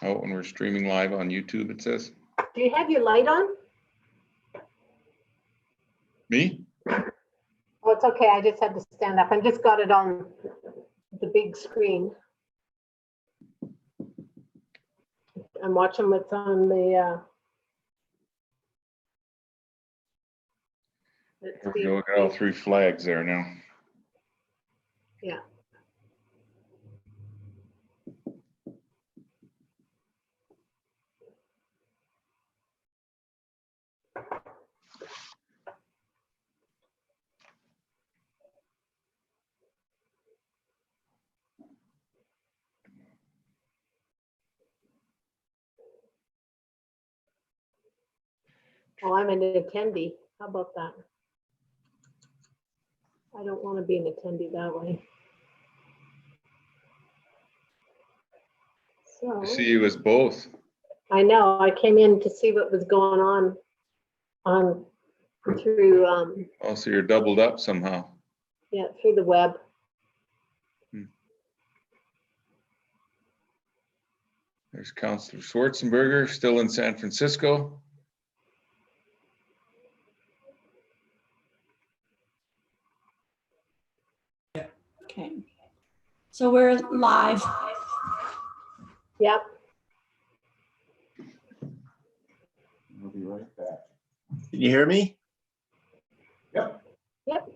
Oh, and we're streaming live on YouTube, it says. Do you have your light on? Me? Oh, it's okay. I just had to stand up. I just got it on the big screen. I'm watching what's on the. There we go. We got all 3 flags there now. Yeah. Oh, I'm an attendee. How about that? I don't want to be an attendee that way. So I see you as both. I know I came in to see what was going on through Oh, so you're doubled up somehow. yeah, through the web. There's Councillor Schwarzenberger, still in San Francisco. Okay, so we're live. Yep. We'll be right back. Can you hear me? Yep. Yep.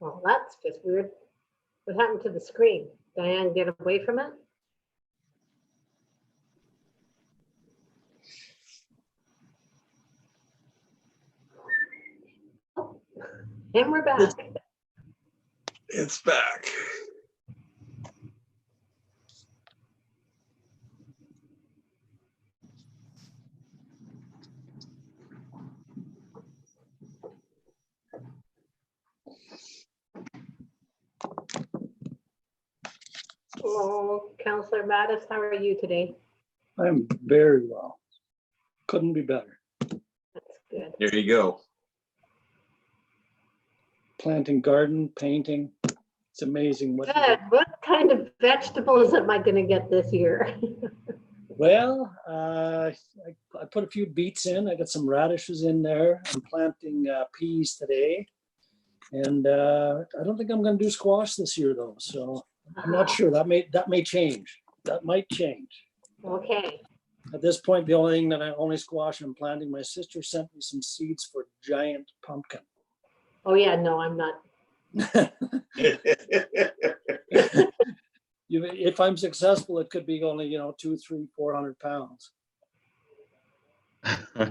Well, that's just weird. What happened to the screen? Diane, get away from it. And we're back. It's back. Oh, Councillor Mattis, how are you today? I'm very well. Couldn't be better. That's good. There you go. Planting garden, painting. It's amazing what. Good. What kind of vegetables am I going to get this year? Well, I put a few beets in. I got some radishes in there. I'm planting peas today. And I don't think I'm going to do squash this year though. So I'm not sure. That may change. That might change. Okay. At this point, the only thing that I only squash I'm planting, my sister sent me some seeds for giant pumpkin. Oh yeah, no, I'm not. If I'm successful, it could be only, 200, 300, 400 pounds.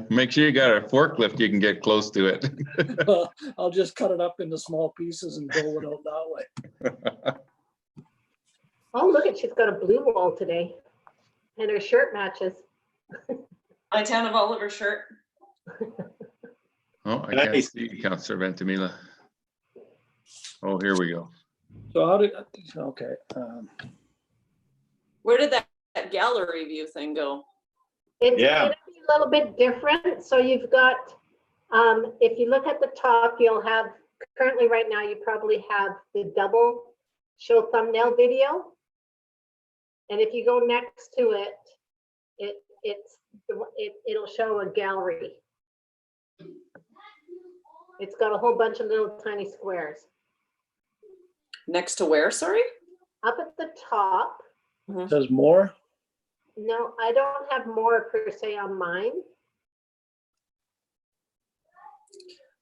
Make sure you got a forklift you can get close to it. Well, I'll just cut it up into small pieces and roll it out that way. Oh, look at, she's got a blue wall today. And her shirt matches. My town of Oliver shirt. Oh, I can't Nice. see Councillor Ventimiglia. Oh, here we go. So okay. Where did that gallery view thing go? It's Yeah. going to be a little bit different. So you've got, if you look at the top, you'll have, currently right now, you probably have the double show thumbnail video. And if you go next to it, it'll show a gallery. It's got a whole bunch of little tiny squares. Next to where, sorry? Up at the top, It says more. no, I don't have more per se on mine.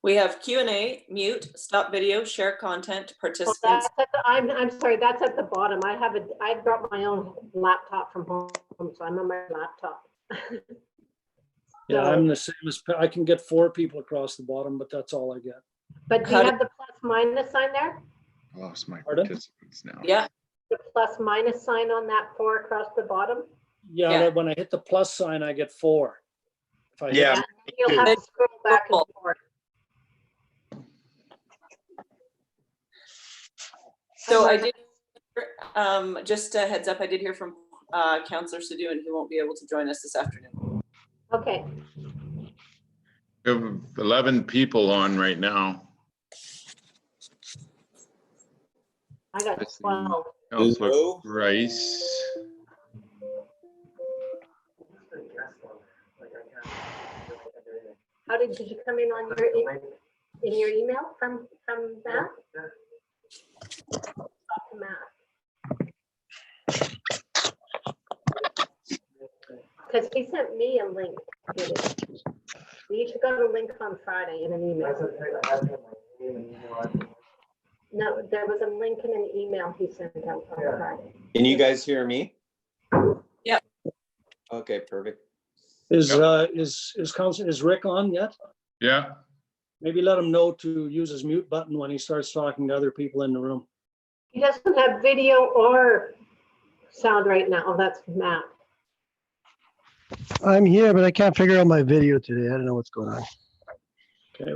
We have Q&A, mute, stop video, share content, Well, participants. that's at the, I'm sorry, that's at the bottom. I brought my own laptop from home, so I'm on my laptop. Yeah, So- I'm the same as, I can get 4 people across the bottom, but that's all I get. But do you have the plus minus sign there? Lost my Pardon? participants now. Yeah, The plus minus sign on that 4 across the bottom? Yeah, Yeah. when I hit the plus sign, I get 4. If I hit- Yeah. You'll have to scroll back and forth. so I did, just a heads up, I did hear from Counselor Sadhu, and he won't be able to join us this afternoon. Okay, We have 11 people on right now. I got Let's see. 12. Counselor Hello? Rice. How did you come in on in your email from Matt? Talk to Matt. Because he sent me a link. to it. We each got a link on Friday in an email. No, there was a link in an email he sent out on Friday. Can you guys hear me? Yep. Okay, perfect. Is Council, is Rick on yet? Yeah, Maybe let him know to use his mute button when he starts talking to other people in the room. He doesn't have video or sound right now. Oh, that's Matt. I'm here, but I can't figure out my video today. I don't know what's going on. Okay,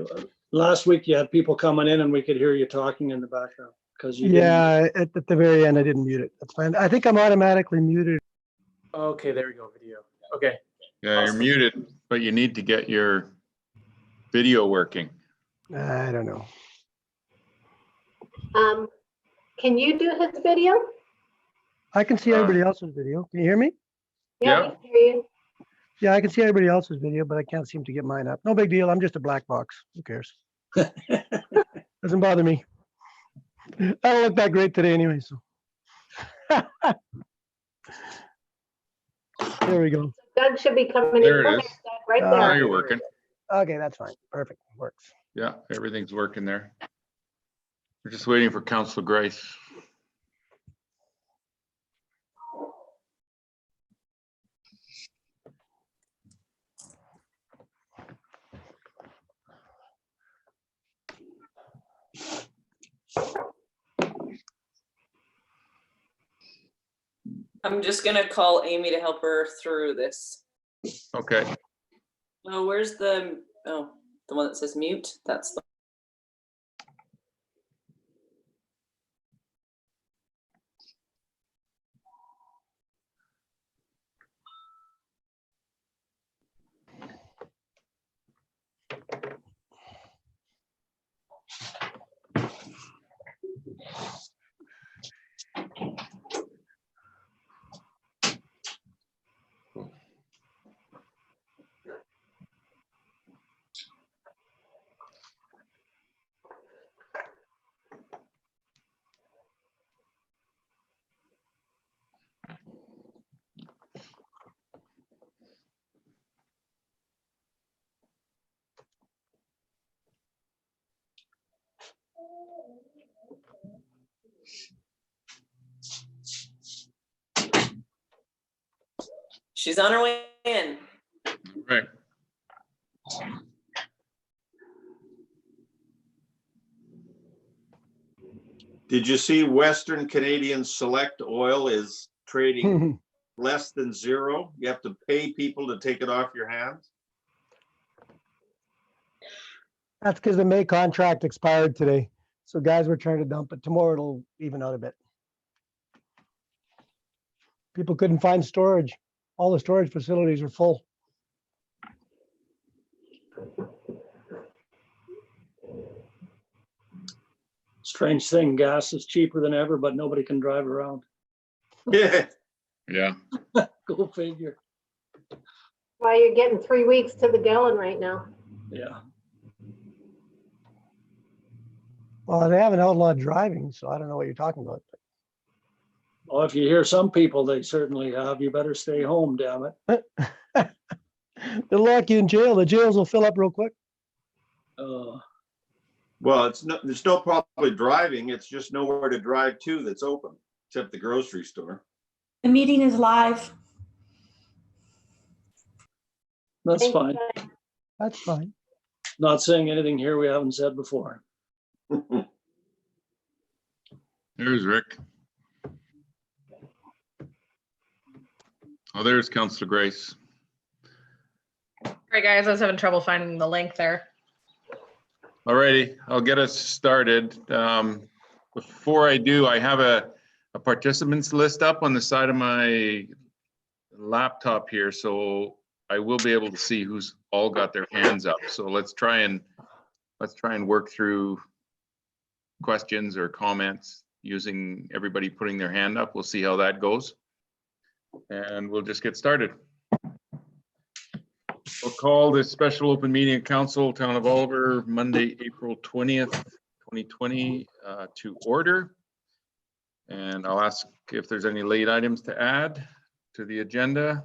last week you had people coming in and we could hear you talking in the background because you didn't. Yeah, at the very end, I didn't mute it. That's fine. I think I'm automatically muted. Okay, there we go, video. Okay. yeah, you're Awesome. muted, but you need to get your video working. I don't know. Can you do his video? I can see everybody else's video. Can you hear me? Yeah. we can hear you. Yeah, I can see everybody else's video, but I can't seem to get mine up. No big deal. I'm just a black box. Who cares? Doesn't bother me. I don't look that great today anyway, so. There we go. Doug should be coming in. There it Come is. here, Doug, right Ah. Now there. you're working. Okay, that's fine. Perfect. Works. Yeah, everything's working there. We're just waiting for Counselor Grice. I'm just gonna call Amy to help her through this. Okay, Oh, where's the one that says mute? That's the. She's on her way in. right. Did you see Western Canadian Select Oil is trading less than zero? You have to pay people to take it off your hands? That's because the May contract expired today. So guys were trying to dump it. Tomorrow it'll even out a bit. People couldn't find storage. All the storage facilities are full. Strange thing, gas is cheaper than ever, but nobody can drive around. Yeah. Yeah, Go figure. Why you're getting 3 weeks to the gallon right now. Yeah. Well, they haven't outlawed driving, so I don't know what you're talking about. Well, if you hear some people, they certainly have. You better stay home, damn it. They'll lock you in jail. The jails will fill up real quick. Well, there's no probably driving. It's just nowhere to drive to that's open, except the grocery store. The meeting is live. That's Thank you, fine. guys. That's fine. Not saying anything here we haven't said before. There's Rick. Oh, there's Councillor Grace. Right, guys, I was having trouble finding the link there. Alrighty, I'll get us started. Before I do, I have a participants list up on the side of my laptop here, so I will be able to see who's all got their hands up. So let's try and work through questions or comments using everybody putting their hand up. We'll see how that goes. And we'll just get started. We'll call this special open meeting of council, Town of Oliver, Monday, April 20th, 2020 to order. And I'll ask if there's any late items to add to the agenda.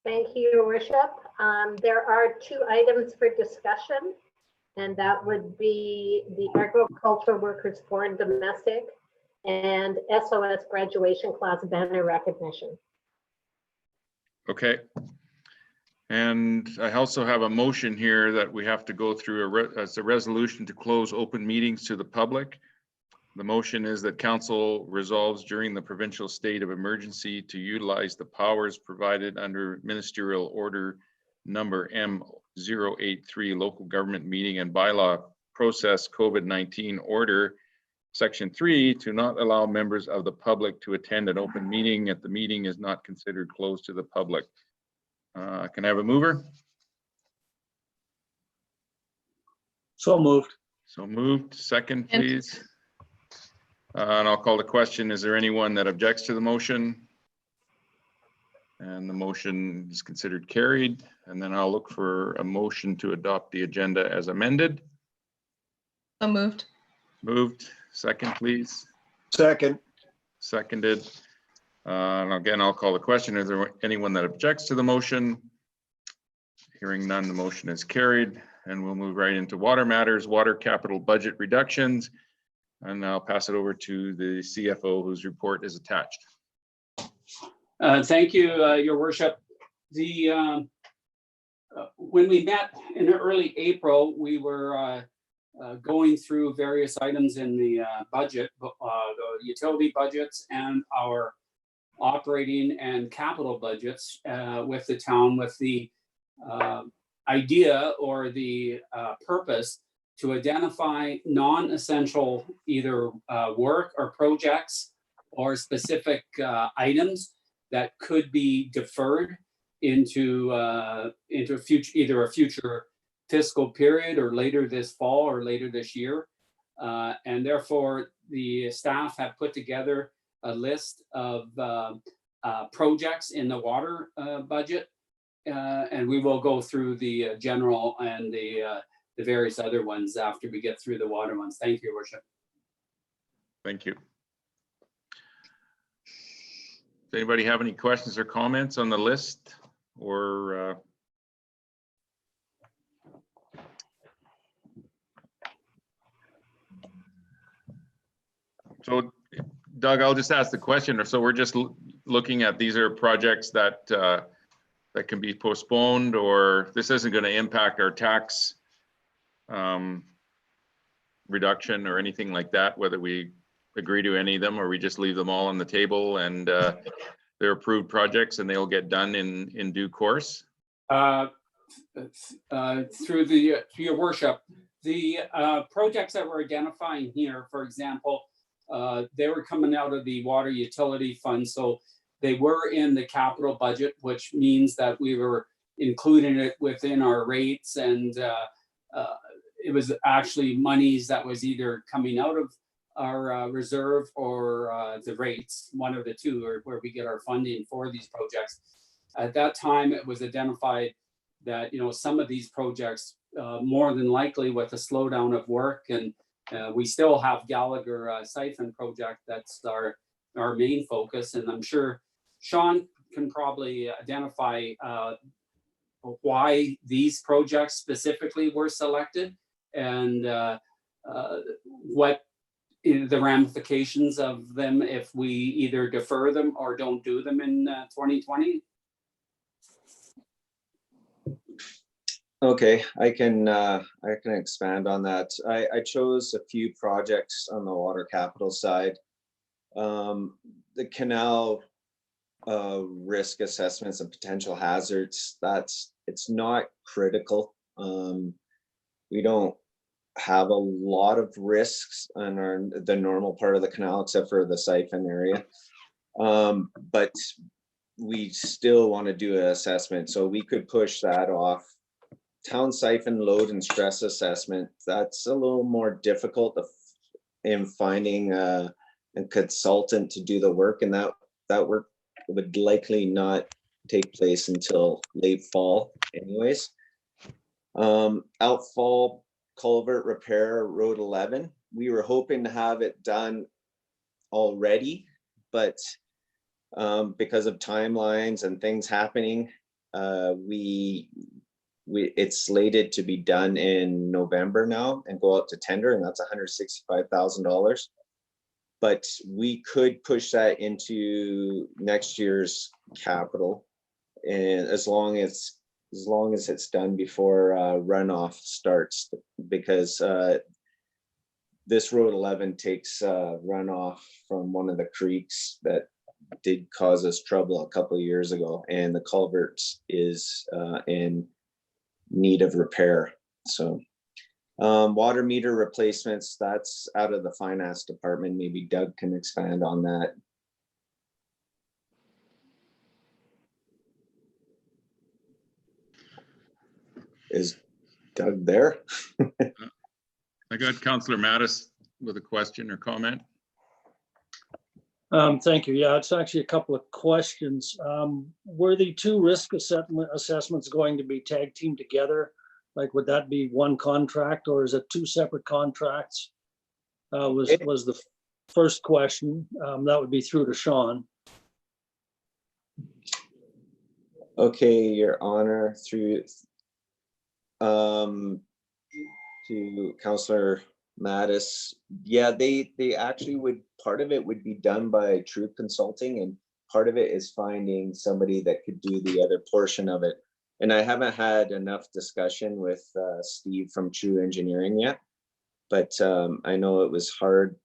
Thank you, Your Worship. There are 2 items for discussion, and that would be the Agricultural Workers Foreign Domestic and SOS graduation class banner recognition. Okay. And I also have a motion here that we have to go through as a resolution to close open meetings to the public. The motion is that council resolves during the provincial state of emergency to utilize the powers provided under ministerial order number M083 local government meeting and bylaw process COVID-19 order section 3 to not allow members of the public to attend an open meeting if the meeting is not considered closed to the public. Can I have a mover? So moved. So moved. Second, please. And I'll call the question. Is there anyone that objects to the motion? And the motion is considered carried. And then I'll look for a motion to adopt the agenda as amended. So moved. Moved. Second, please. Second. Seconded. And again, I'll call the question. Is there anyone that objects to the motion? Hearing none, the motion is carried. And we'll move right into water matters, water capital budget reductions. And I'll pass it over to the CFO whose report is attached. Thank you, Your Worship. When we met in early April, we were going through various items in the budget, the utility budgets and our operating and capital budgets with the town, with the idea or the purpose to identify non-essential either work or projects or specific items that could be deferred into a future, either a future fiscal period or later this fall or later this year. And therefore, the staff have put together a list of projects in the water budget. And we will go through the general and the various other ones after we get through the water ones. Thank you, Your Worship. Thank you. Does anybody have any questions or comments on the list or so Doug, I'll just ask the question. So we're just looking at, these are projects that that can be postponed, or this isn't going to impact our tax reduction or anything like that, whether we agree to any of them or we just leave them all on the table and they're approved projects and they'll get done in due course? Through Your Worship, the projects that we're identifying here, for example, they were coming out of the water utility fund, so they were in the capital budget, which means that we were including it within our rates, and it was actually monies that was either coming out of our reserve or the rates, one of the two, or where we get our funding for these projects. At that time, it was identified that, you know, some of these projects, more than likely with a slowdown of work, and we still have Gallagher Siphon project, that's our main focus, and I'm sure Sean can probably identify why these projects specifically were selected, and what the ramifications of them if we either defer them or don't do them in 2020? Okay, I can expand on that. I chose a few projects on the water capital side. The canal risk assessments and potential hazards, it's not critical. We don't have a lot of risks on the normal part of the canal except for the siphon area. But we still want to do an assessment, so we could push that off. Town siphon load and stress assessment, that's a little more difficult in finding a consultant to do the work, and that work would likely not take place until late fall anyways. Outfall culvert repair, Road 11, we were hoping to have it done already, but because of timelines and things happening, it's slated to be done in November now and go out to tender, and that's $165,000. But we could push that into next year's capital, and as long as it's done before runoff starts, because this Road 11 takes runoff from one of the creeks that did cause us trouble a couple of years ago, and the culvert is in need of repair. So water meter replacements, that's out of the finance department. Maybe Doug can expand on that. Is Doug there? I got Councillor Mattis with a question or comment. Thank you. Yeah, it's actually a couple of questions. Were the two risk assessments going to be tag teamed together? Like, would that be one contract, or is it two separate contracts? Was the first question. That would be through to Sean. Okay, Your Honor, through to Councillor Mattis. Yeah, they actually would, part of it would be done by True Consulting, and part of it is finding somebody that could do the other portion of it. And I haven't had enough discussion with Steve from True Engineering yet, but I know it was hard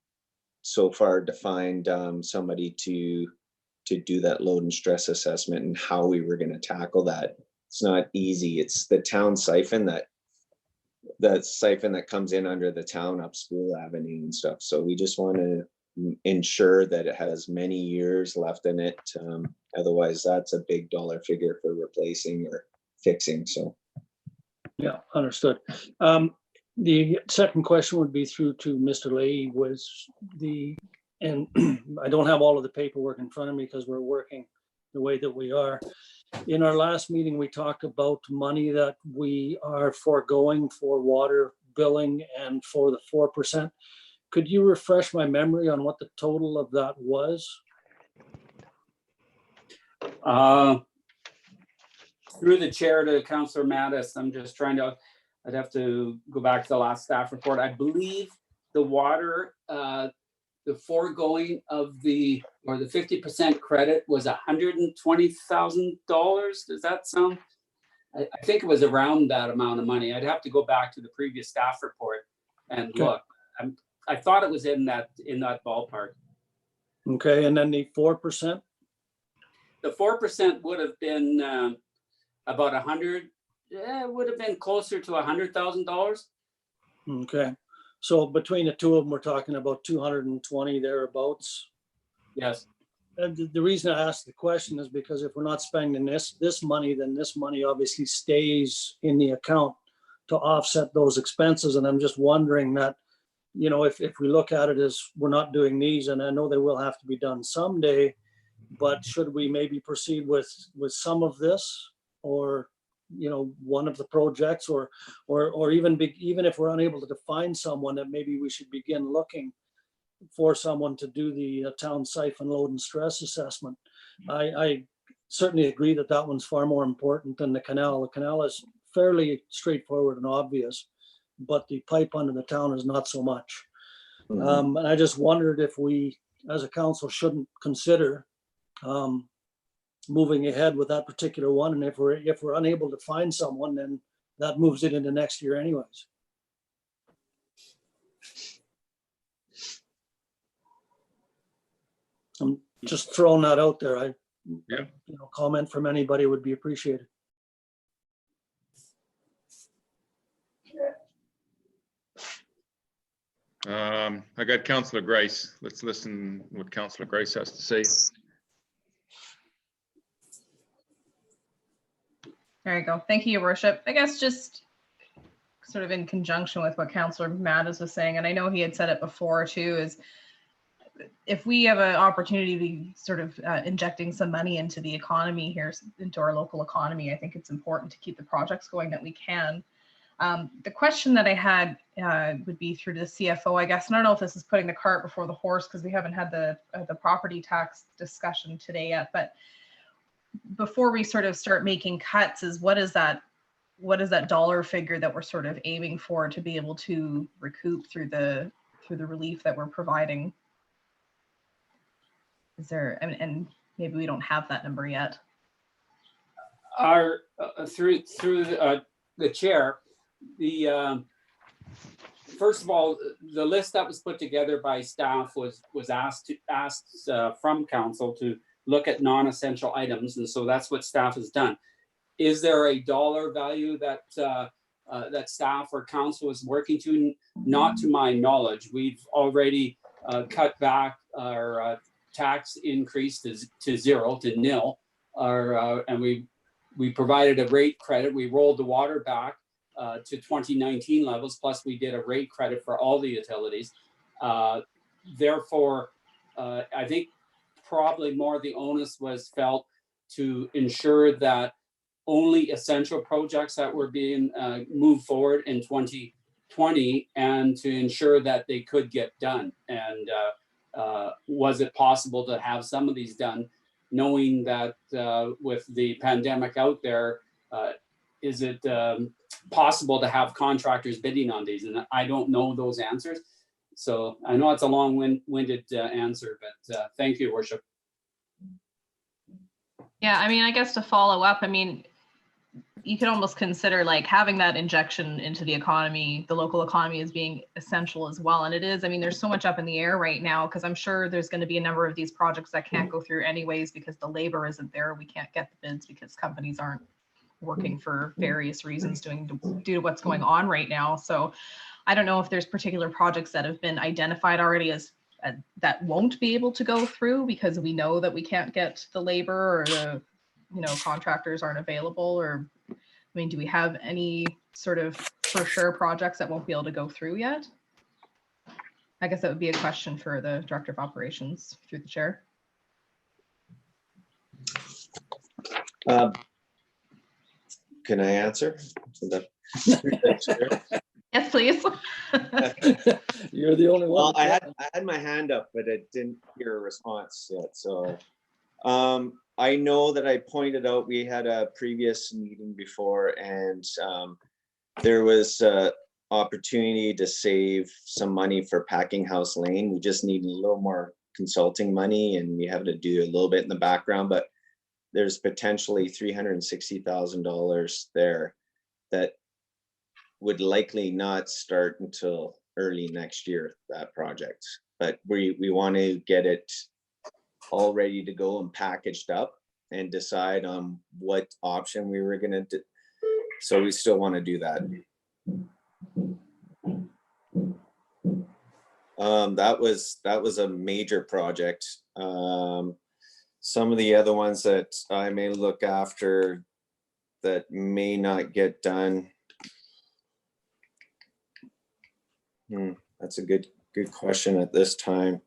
so far to find somebody to do that load and stress assessment and how we were going to tackle that. It's not easy. It's the town siphon that comes in under the town up School Avenue and stuff. So we just want to ensure that it has many years left in it. Otherwise, that's a big dollar figure for replacing or fixing. So Yeah, understood. The second question would be through to Mr. Leahy, and I don't have all of the paperwork in front of me because we're working the way that we are. In our last meeting, we talked about money that we are foregoing for water billing and for the 4%. Could you refresh my memory on what the total of that was? Through the chair to Councillor Mattis, I'm just trying to, I'd have to go back to the last staff report. I believe the water, the foregoing of the 50% credit was $120,000. Does that sound? I think it was around that amount of money. I'd have to go back to the previous staff report and look. I thought it was in that ballpark. Okay, and then the 4%? The 4% would have been about 100. Yeah, it would have been closer to $100,000. Okay, so between the two of them, we're talking about 220 thereabouts. Yes. And the reason I asked the question is because if we're not spending this money, then this money obviously stays in the account to offset those expenses. And I'm just wondering that, you know, if we look at it as we're not doing these, and I know they will have to be done someday, but should we maybe proceed with some of this, or, you know, one of the projects, or even if we're unable to find someone, that maybe we should begin looking for someone to do the town siphon load and stress assessment. I certainly agree that one's far more important than the canal. The canal is fairly straightforward and obvious. but the pipe under the town is not so much. Mhm. And I just wondered if we, as a council, shouldn't consider moving ahead with that particular one. And if we're unable to find someone, then that moves it into next year anyways. I'm just throwing that out there. Yeah. Comment from anybody would be appreciated. I got Councillor Grice. Let's listen what Councillor Grice has to say. There you go. Thank you, Your Worship. I guess just sort of in conjunction with what Councillor Mattis was saying, and I know he had said it before too, is if we have an opportunity to be sort of injecting some money into the economy here, into our local economy, I think it's important to keep the projects going that we can. The question that I had would be through the CFO, I guess. And I don't know if this is putting the cart before the horse because we haven't had the property tax discussion today yet. But before we sort of start making cuts, is what is that dollar figure that we're sort of aiming for to be able to recoup through the relief that we're providing? Is there, and maybe we don't have that number yet. Our through the chair, first of all, the list that was put together by staff was asked from council to look at non-essential items, and so that's what staff has done. Is there a dollar value that that staff or council is working to? Not to my knowledge. We've already cut back our tax increase to zero, to nil, and we provided a rate credit. We rolled the water back to 2019 levels, plus we did a rate credit for all the utilities. Therefore, I think probably more the onus was felt to ensure that only essential projects that were being moved forward in 2020 and to ensure that they could get done. And was it possible to have some of these done, knowing that with the pandemic out there, is it possible to have contractors bidding on these? And I don't know those answers. So I know it's a long-winded answer, but thank you, Worship. Yeah, I mean, I guess to follow up, I mean, you could almost consider like having that injection into the economy, the local economy, as being essential as well. And it is, I mean, there's so much up in the air right now because I'm sure there's going to be a number of these projects that can't go through anyways because the labor isn't there. We can't get the bids because companies aren't working for various reasons due to what's going on right now. So I don't know if there's particular projects that have been identified already as that won't be able to go through because we know that we can't get the labor or the, contractors aren't available. Or, I mean, do we have any sort of for sure projects that won't be able to go through yet? I guess that would be a question for the Director of Operations through the chair. Can I answer? Yes, please. You're the only one. Well, I had my hand up, but I didn't hear a response yet. So I know that I pointed out we had a previous meeting before, and there was opportunity to save some money for Packing House Lane. We just need a little more consulting money, and we have to do a little bit in the background, but there's potentially $360,000 there that would likely not start until early next year, that project. But we want to get it all ready to go and packaged up and decide on what option we were going to do. So we still want to do that. That was a major project. Some of the other ones that I may look after that may not get done. That's a good question at this time.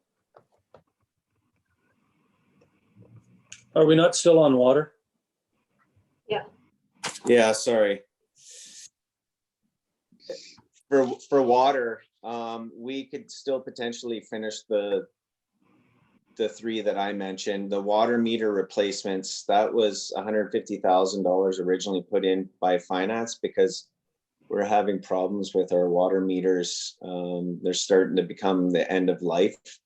Are we not still on water? Yeah, sorry. For water, we could still potentially finish the three that I mentioned. The water meter replacements, that was $150,000 originally put in by finance because we're having problems with our water meters. They're starting to become the end of life.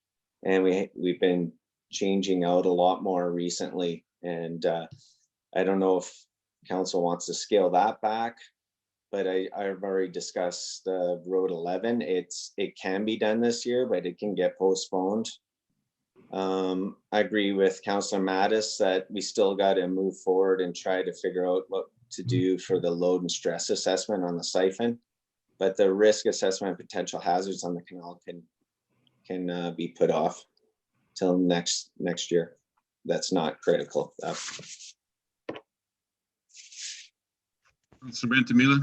And we've been changing out a lot more recently. And I don't know if council wants to scale that back, but I've already discussed Road 11. It can be done this year, but it can get postponed. I agree with Councillor Mattis that we still got to move forward and try to figure out what to do for the load and stress assessment on the siphon. But the risk assessment and potential hazards on the canal can be put off till next year. That's not critical. Councilor Ventimiglia?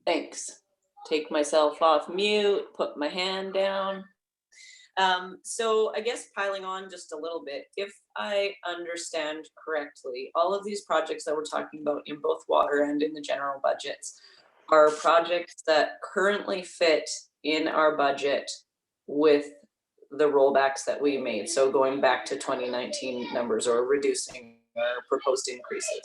Thanks. Take myself off mute, put my hand down. So I guess piling on just a little bit, if I understand correctly, all of these projects that we're talking about in both water and in the general budgets are projects that currently fit in our budget with the rollbacks that we made. So going back to 2019 numbers or reducing our proposed increases.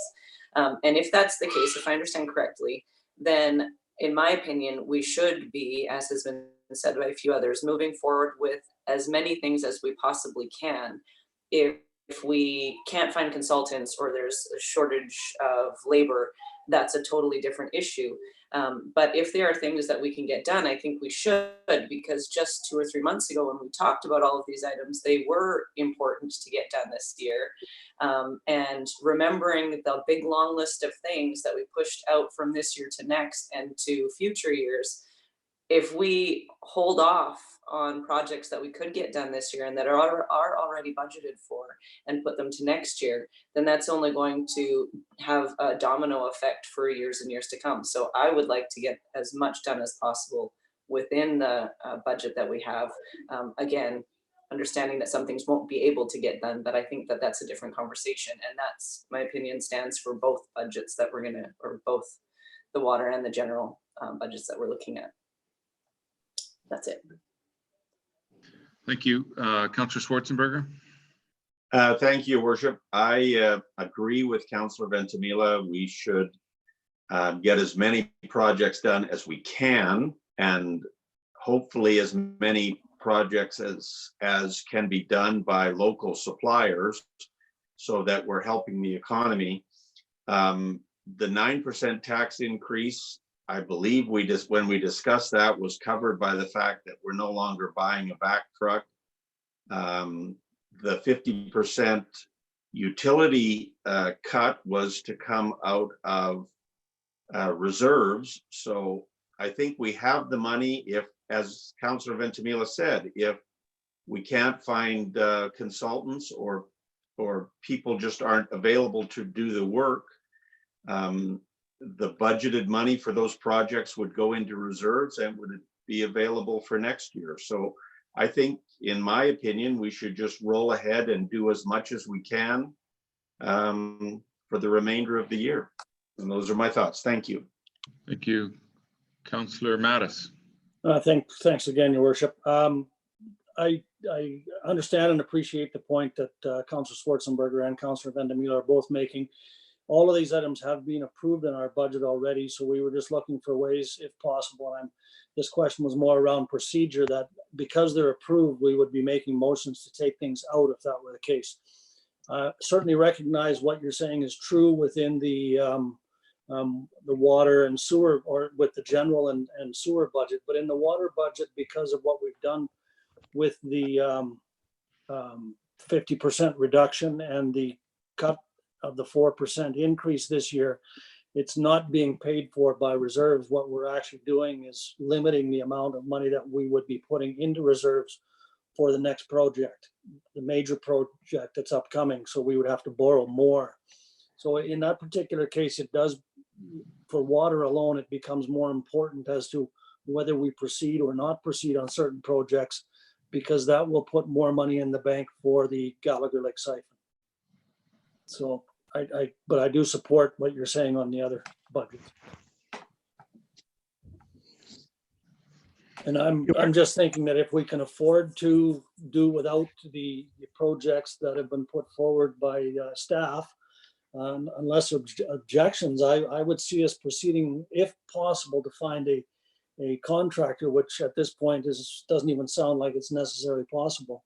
And if that's the case, if I understand correctly, then in my opinion, we should be, as has been said by a few others, moving forward with as many things as we possibly can. If we can't find consultants or there's a shortage of labor, that's a totally different issue. But if there are things that we can get done, I think we should, because just 2 or 3 months ago when we talked about all of these items, they were important to get done this year. And remembering the big long list of things that we pushed out from this year to next and to future years, if we hold off on projects that we could get done this year and that are already budgeted for and put them to next year, then that's only going to have a domino effect for years and years to come. So I would like to get as much done as possible within the budget that we have. Again, understanding that some things won't be able to get done, but I think that that's a different conversation. And that's, my opinion, stands for both budgets that we're gonna, or both the water and the general budgets that we're looking at. That's it. Thank you. Councillor Schwarzenberger? Thank you, Worship. I agree with Councillor Ventimiglia. We should get as many projects done as we can, and hopefully as many projects as can be done by local suppliers, so that we're helping the economy. The 9% tax increase, I believe when we discussed that, was covered by the fact that we're no longer buying a back truck. The 50% utility cut was to come out of reserves. So I think we have the money if, as Councillor Ventimiglia said, if we can't find consultants or people just aren't available to do the work, the budgeted money for those projects would go into reserves and would be available for next year. So I think, in my opinion, we should just roll ahead and do as much as we can for the remainder of the year. And those are my thoughts. Thank you. Thank you. Councillor Mattis? Thanks again, Your Worship. I understand and appreciate the point that Councillor Schwarzenberger and Councillor Ventimiglia are both making. All of these items have been approved in our budget already, so we were just looking for ways, if possible, and this question was more around procedure, that because they're approved, we would be making motions to take things out if that were the case. Certainly recognize what you're saying is true within the water and sewer, or with the general and sewer budget, but in the water budget, because of what we've done with the 50% reduction and the cut of the 4% increase this year, it's not being paid for by reserves. What we're actually doing is limiting the amount of money that we would be putting into reserves for the next project, the major project that's upcoming. So we would have to borrow more. So in that particular case, it does, for water alone, it becomes more important as to whether we proceed or not proceed on certain projects, because that will put more money in the bank for the Gallagher Lake siphon. So but I do support what you're saying on the other budgets. And I'm just thinking that if we can afford to do without the projects that have been put forward by staff, Unless objections, I would see us proceeding, if possible, to find a contractor, which at this point doesn't even sound like it's necessarily possible.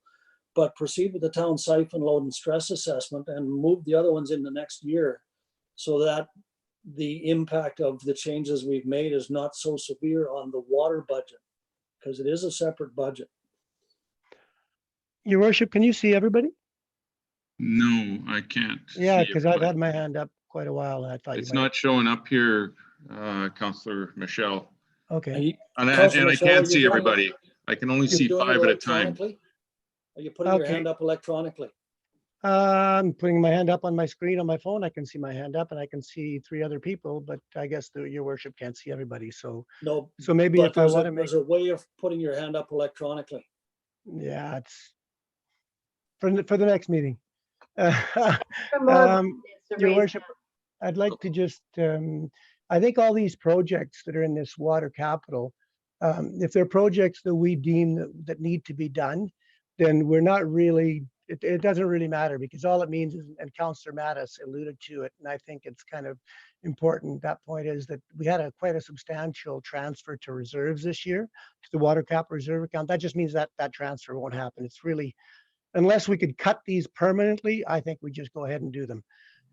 But proceed with the town siphon load and stress assessment and move the other ones in the next year so that the impact of the changes we've made is not so severe on the water budget, because it is a separate budget. Your worship, can you see everybody? No, I can't. Yeah, see because I've everybody. had my hand up quite a while and I thought you It's might. not showing up here, Councillor Michelle. Okay. And Councillor I Michelle, can't are see you doing it- everybody. I can only You're see doing it 5 at a time. electronically? Are you putting your Okay. hand up electronically? I'm putting my hand up on my screen on my phone. I can see my hand up and I can see 3 other people, but I guess your worship can't see everybody. So No, maybe but if I there's want to make, there's a way of putting your hand up electronically. yeah, it's for the next meeting. For more Um, to Your raise worship, I'd like to just, I think all these projects that are in this water capital, if they're projects that we deem that need to be done, then we're not really, it doesn't really matter because all it means is, and Councillor Mattis alluded to it, and I think it's kind of important, that point is that we had quite a substantial transfer to reserves this year, to the water capital reserve account. That just means that that transfer won't happen. It's really, unless we could cut these permanently, I think we just go ahead and do them.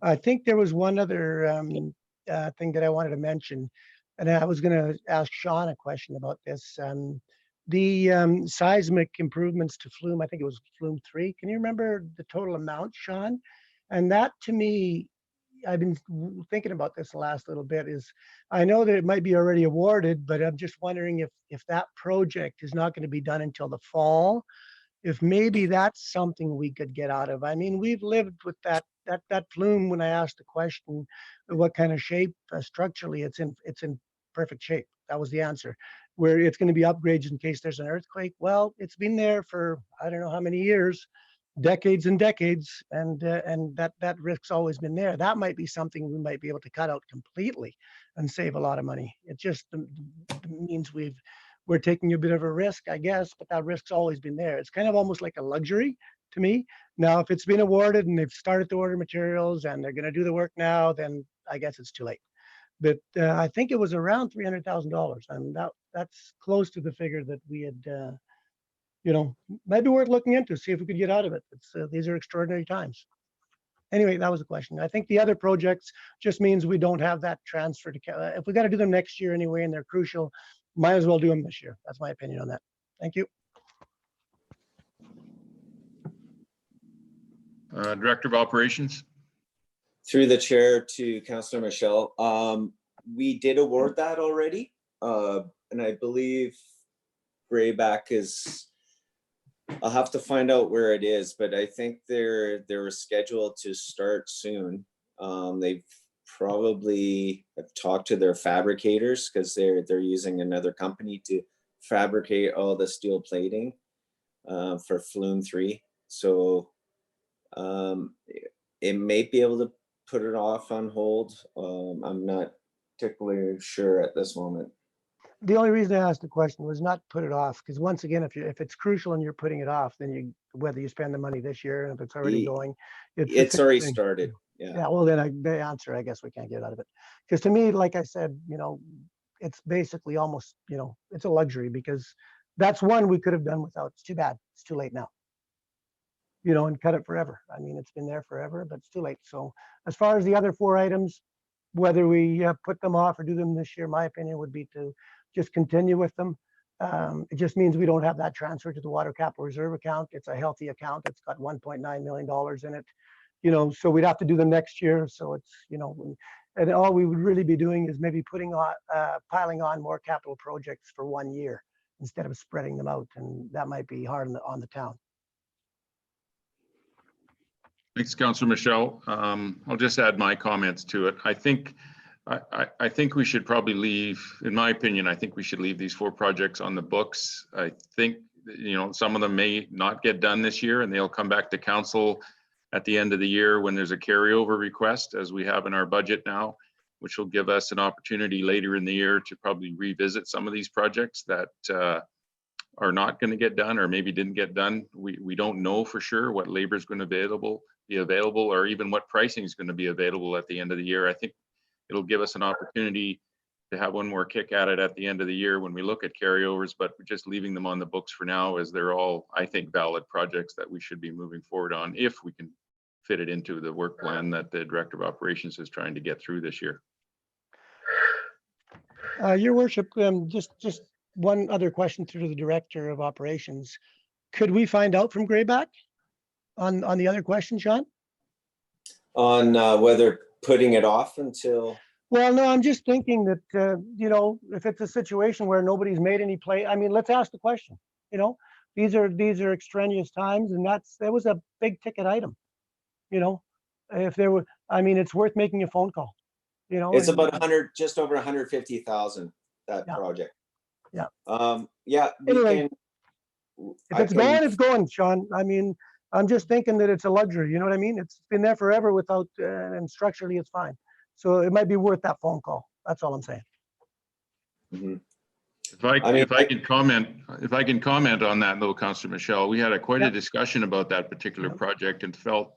I think there was one other thing that I wanted to mention, and I was going to ask Sean a question about this. The seismic improvements to Flume, I think it was Flume 3. Can you remember the total amount, Sean? And that to me, I've been thinking about this the last little bit, is I know that it might be already awarded, but I'm just wondering if that project is not going to be done until the fall, if maybe that's something we could get out of. I mean, we've lived with that flume. When I asked the question, what kind of shape structurally, it's in perfect shape. That was the answer. Where it's going to be upgraded in case there's an earthquake. Well, it's been there for I don't know how many years, decades and decades, and that risk's always been there. That might be something we might be able to cut out completely and save a lot of money. It just means we're taking a bit of a risk, I guess, but that risk's always been there. It's kind of almost like a luxury to me. Now, if it's been awarded and they've started to order materials and they're going to do the work now, then I guess it's too late. But I think it was around $300,000, and that's close to the figure that we had, might be worth looking into, see if we could get out of it. These are extraordinary times. Anyway, that was the question. I think the other projects just means we don't have that transfer to, if we got to do them next year anyway, and they're crucial, might as well do them this year. That's my opinion on that. Thank you. Director of Operations. Through the chair to Councillor Michelle, we did award that already. And I believe Grayback is, I'll have to find out where it is, but I think they're scheduled to start soon. They've probably have talked to their fabricators because they're using another company to fabricate all the steel plating for Flume 3. So it may be able to put it off on hold. I'm not particularly sure at this moment. The only reason I asked the question was not put it off, because once again, if it's crucial and you're putting it off, then whether you spend the money this year and if it's already going, it's already started. Yeah, well, then the answer, I guess we can't get out of it. Because to me, like I said, it's basically almost, it's a luxury, because that's one we could have done without. It's too bad. It's too late now. And cut it forever. I mean, it's been there forever, but it's too late. So as far as the other 4 items, whether we put them off or do them this year, my opinion would be to just continue with them. It just means we don't have that transfer to the Water Capital Reserve account. It's a healthy account. It's got $1.9 million in it. So we'd have to do them next year. So it's, and all we would really be doing is maybe piling on more capital projects for 1 year instead of spreading them out. And that might be hard on the town. Thanks, Councillor Michelle. I'll just add my comments to it. I think we should probably leave, in my opinion, I think we should leave these 4 projects on the books. I think, some of them may not get done this year and they'll come back to council at the end of the year when there's a carryover request, as we have in our budget now, which will give us an opportunity later in the year to probably revisit some of these projects that are not going to get done or maybe didn't get done. We don't know for sure what labor is going to be be available, or even what pricing is going to be available at the end of the year. I think it'll give us an opportunity to have one more kick at it at the end of the year when we look at carryovers, but we're just leaving them on the books for now, as they're all, I think, valid projects that we should be moving forward on if we can fit it into the work plan that the Director of Operations is trying to get through this year. Your worship, just one other question through the Director of Operations. Could we find out from Grayback on the other question, Sean? On whether putting it off until, Well, no, I'm just thinking that, you know, if it's a situation where nobody's made any play, I mean, let's ask the question, you know? These are extraneous times, and that was a big ticket item, you know? If there were, I mean, it's worth making a phone call, you know? it's and- about 100, just over 150,000, that Yeah. project. Yeah. Yeah, we Anyway, can. If I it's can- going, it's going, Sean. I mean, I'm just thinking that it's a luxury, you know what I mean? It's been there forever without, and structurally it's fine. So it might be worth that phone call. That's all I'm saying. Mhm. If I I mean, can comment on that though, Councillor Michelle, we had quite a Yep. discussion about that particular Yep. project and felt,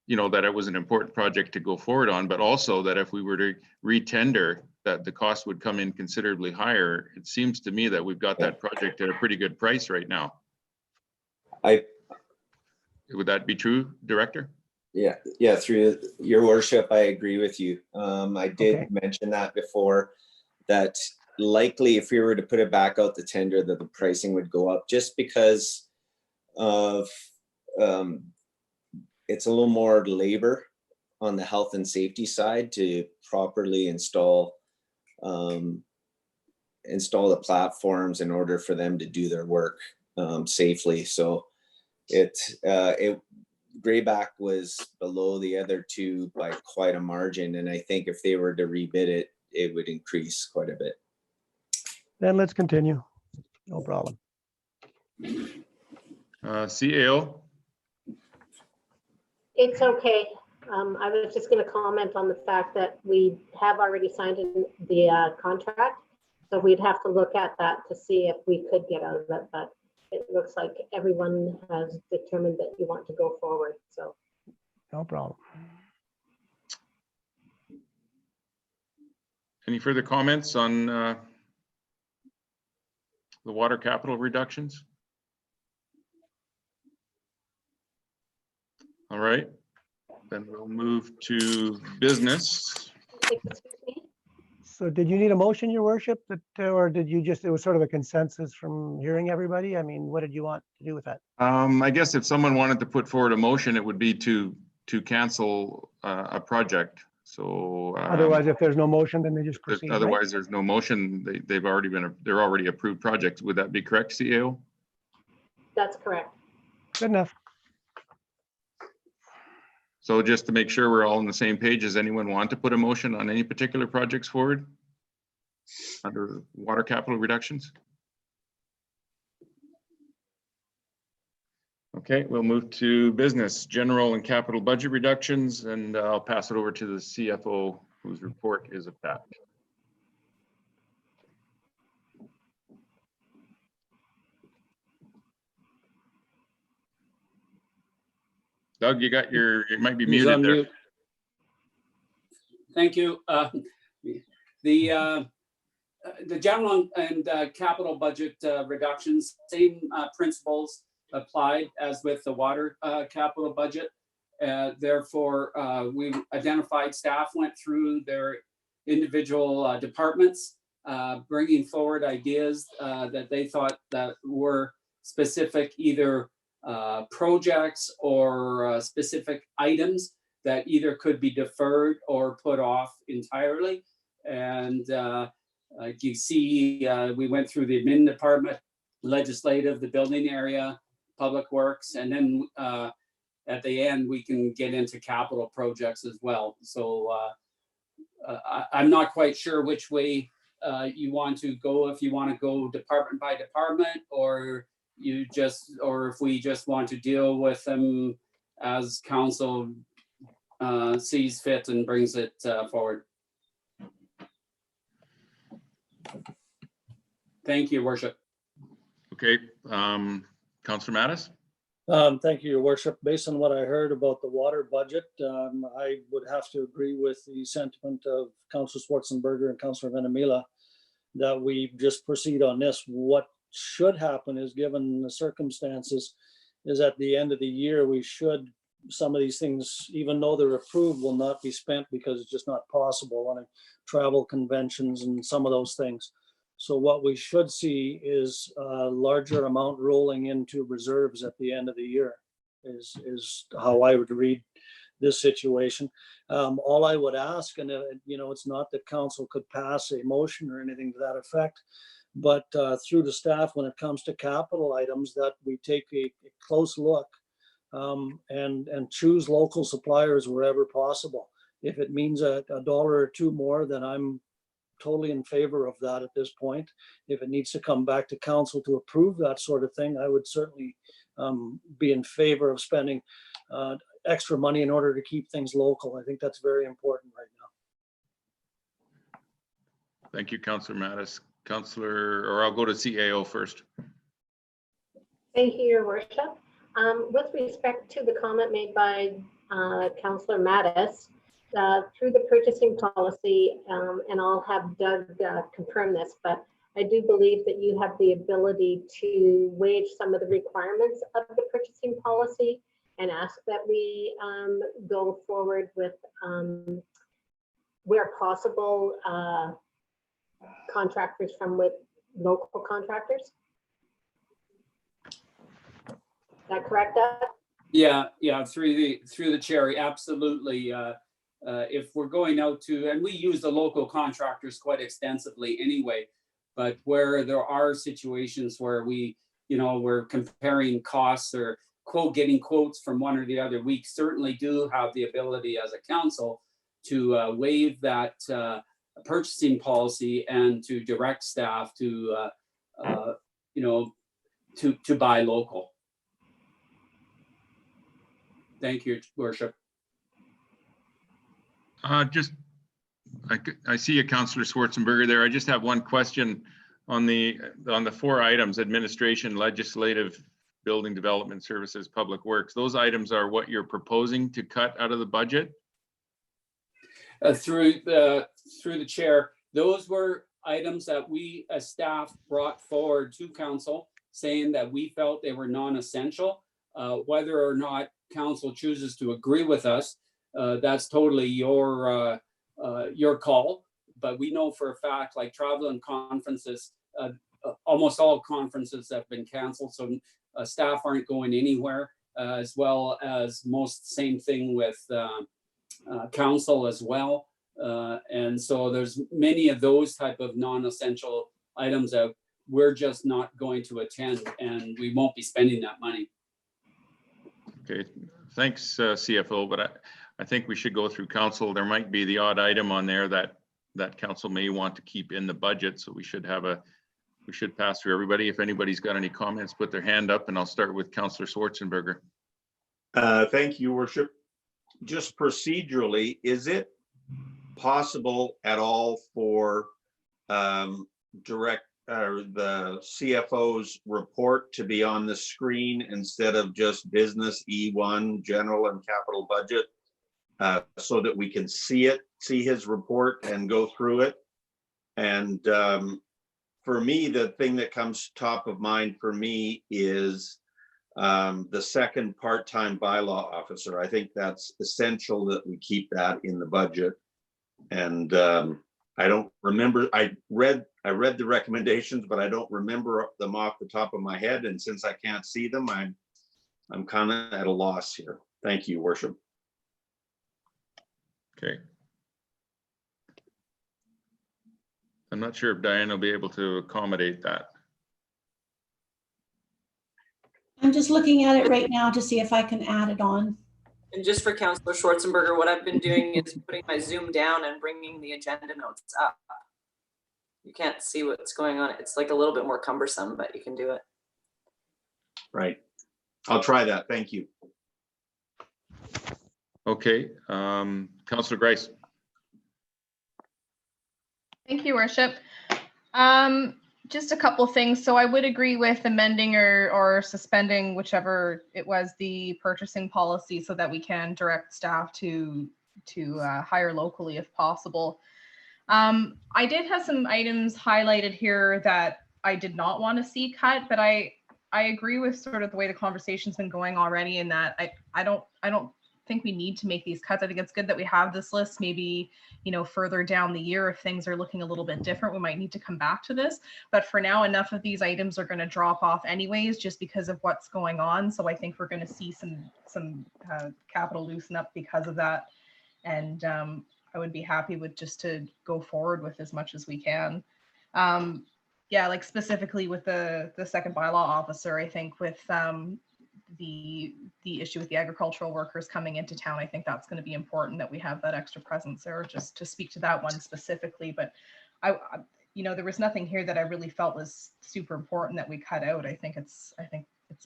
you know, that it was an important project to go forward on, but also that if we were to re-tender, that the cost would come in considerably higher. It seems to me that we've got that project at a pretty good price right now. Would that be true, Director? Yeah, through your worship, I agree with you. I did Okay. mention that before, that likely if we were to put it back out the tender, that the pricing would go up just because of, it's a little more labor on the health and safety side to properly install the platforms in order for them to do their work safely. So Grayback was below the other two by quite a margin, and I think if they were to rebid it, it would increase quite a bit. Then let's continue. No problem. CAO? It's okay. I was just going to comment on the fact that we have already signed in the contract. So we'd have to look at that to see if we could get out of it, but it looks like everyone has determined that you want to go forward, so. No problem. Any further comments on the water capital reductions? All right, then we'll move to business. Excuse me? So did you need a motion, your worship, that, or did you just, it was sort of a consensus from hearing everybody? I mean, what did you want to do with that? I guess if someone wanted to put forward a motion, it would be to cancel a project. So Otherwise, if there's no motion, then they just proceed, right? otherwise, there's no motion. They've already been, they're already approved projects. Would that be correct, CAO? That's correct. Good enough. So just to make sure we're all on the same page, does anyone want to put a motion on any particular projects forward under water capital reductions? Okay, we'll move to business, general and capital budget reductions, and I'll pass it over to the CFO, whose report is attached. Doug, you might be He's muted on there. mute. Thank you. The general and capital budget reductions, same principles applied as with the water capital budget. Therefore, we identified, staff went through their individual departments, bringing forward ideas that they thought that were specific, either projects or specific items that either could be deferred or put off entirely. And like you see, we went through the admin department, legislative, the building area, public works, and then at the end, we can get into capital projects as well. So I'm not quite sure which way you want to go, if you want to go department by department, or if we just want to deal with them as council sees fit and brings it forward. Thank you, Worship. Okay, Councillor Mattis? Thank you, Your Worship. Based on what I heard about the water budget, I would have to agree with the sentiment of Councillor Schwarzenberger and Councillor Venamila that we just proceed on this. What should happen is, given the circumstances, is at the end of the year, we should, some of these things, even though they're approved, will not be spent because it's just not possible on travel, conventions, and some of those things. So what we should see is a larger amount rolling into reserves at the end of the year is how I would read this situation. All I would ask, and it's not that council could pass a motion or anything to that effect, but through the staff, when it comes to capital items, that we take a close look and choose local suppliers wherever possible. If it means a dollar or two more, then I'm totally in favor of that at this point. If it needs to come back to council to approve that sort of thing, I would certainly be in favor of spending extra money in order to keep things local. I think that's very important right now. Thank you, Councillor Mattis. I'll go to CAO first. Thank you, Your Worship. With respect to the comment made by Councillor Mattis, through the purchasing policy, and I'll have Doug confirm this, but I do believe that you have the ability to waive some of the requirements of the purchasing policy and ask that we go forward with, where possible, contractors from with local contractors. Is that correct, Doug? Yeah, through the chair, absolutely. If we're going out to, and we use the local contractors quite extensively anyway, but where there are situations where we're comparing costs or getting quotes from one or the other, we certainly do have the ability as a council to waive that purchasing policy and to direct staff to buy local. Thank you, Worship. I see a Councillor Schwarzenberger there. I just have one question on the 4 items: administration, legislative, building development services, public works. Those items are what you're proposing to cut out of the budget? Through the chair, those were items that we as staff brought forward to council, saying that we felt they were non-essential. Whether or not council chooses to agree with us, that's totally your call. But we know for a fact, like travel and conferences, almost all conferences have been canceled, so staff aren't going anywhere, as well as same thing with council as well. And so there's many of those type of non-essential items that we're just not going to attend, and we won't be spending that money. Okay, thanks, CFO, but I think we should go through council. There might be the odd item on there that council may want to keep in the budget, so we should pass through everybody. If anybody's got any comments, put their hand up, and I'll start with Councillor Schwarzenberger. Thank you, Worship. Just procedurally, is it possible at all for the CFO's report to be on the screen instead of just business E1, general and capital budget, so that we can see his report and go through it? And for me, the thing that comes top of mind for me is the second part-time bylaw officer. I think that's essential that we keep that in the budget. And I don't remember, I read the recommendations, but I don't remember them off the top of my head. And since I can't see them, I'm kind of at a loss here. Thank you, Worship. Okay. I'm not sure if Diane will be able to accommodate that. I'm just looking at it right now to see if I can add it on. And just for Councillor Schwarzenberger, what I've been doing is putting my Zoom down and bringing the agenda notes up. You can't see what's going on. It's like a little bit more cumbersome, but you can do it. Right. I'll try that. Thank you. Okay, Councillor Grice. Thank you, Worship. Just a couple things. So I would agree with amending or suspending, whichever it was, the purchasing policy so that we can direct staff to hire locally if possible. I did have some items highlighted here that I did not want to see cut, but I agree with sort of the way the conversation's been going already, in that I don't think we need to make these cuts. I think it's good that we have this list. Maybe, you know, further down the year, if things are looking a little bit different, we might need to come back to this. But for now, enough of these items are going to drop off anyways, just because of what's going on. So I think we're going to see some capital loosen up because of that. And I would be happy with just to go forward with as much as we can. Yeah, like specifically with the second bylaw officer, I think with the issue with the agricultural workers coming into town, I think that's going to be important that we have that extra presence there, just to speak to that one specifically. But I you know, there was nothing here that I really felt was super important that we cut out. I think it's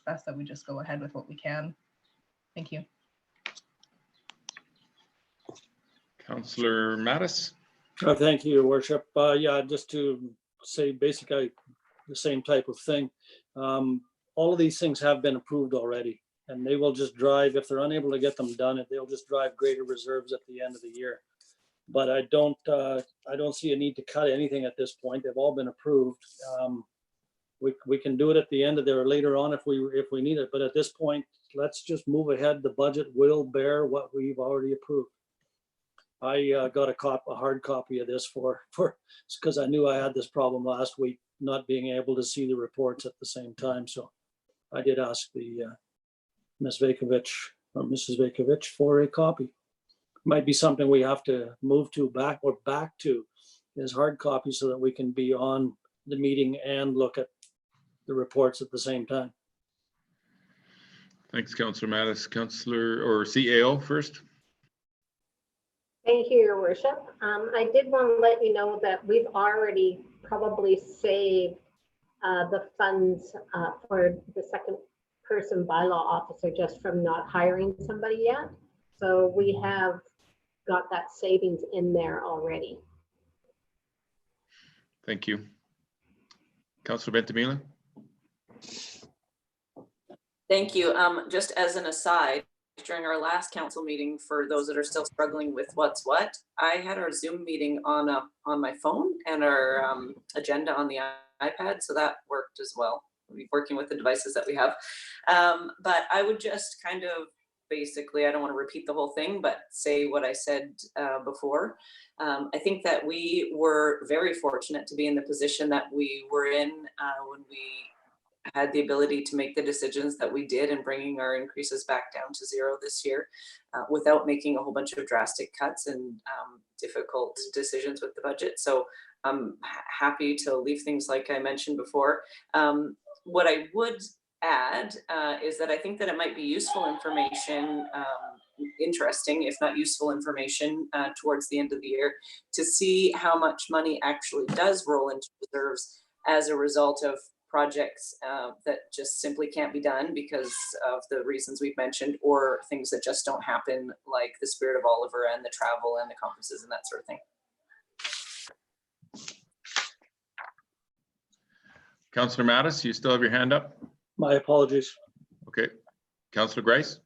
best that we just go ahead with what we can. Thank you. Councillor Mattis. Thank you, Your Worship. Yeah, just to say basically the same type of thing. All of these things have been approved already, and they will just drive, if they're unable to get them done, they'll just drive greater reserves at the end of the year. But I don't see a need to cut anything at this point. They've all been approved. We can do it at the end of there later on if we need it. But at this point, let's just move ahead. The budget will bear what we've already approved. I got a hard copy of this because I knew I had this problem last week, not being able to see the reports at the same time. So I did ask the Ms. Vakovich or Mrs. Vakovich for a copy. Might be something we have to move back to is hard copy so that we can be on the meeting and look at the reports at the same time. Thanks, Councillor Mattis. Councillor or CAO first. Thank you, Your Worship. I did want to let you know that we've already probably saved the funds for the second person bylaw officer just from not hiring somebody yet. So we have got that savings in there already. Thank you. Councillor Ventimiglia. Thank you. Just as an aside, during our last council meeting, for those that are still struggling with what's what, I had our Zoom meeting on my phone and our agenda on the iPad, so that worked as well. We're working with the devices that we have. But I would just kind of basically, I don't want to repeat the whole thing, but say what I said before. I think that we were very fortunate to be in the position that we were in when we had the ability to make the decisions that we did and bringing our increases back down to zero this year without making a whole bunch of drastic cuts and difficult decisions with the budget. So I'm happy to leave things like I mentioned before. What I would add is that I think that it might be useful information, interesting, if not useful information towards the end of the year to see how much money actually does roll into reserves as a result of projects that just simply can't be done because of the reasons we've mentioned, or things that just don't happen, like the Spirit of Oliver and the travel and the conferences and that sort of thing. Councillor Mattis, you still have your hand up? My apologies. Okay. Councillor Grice.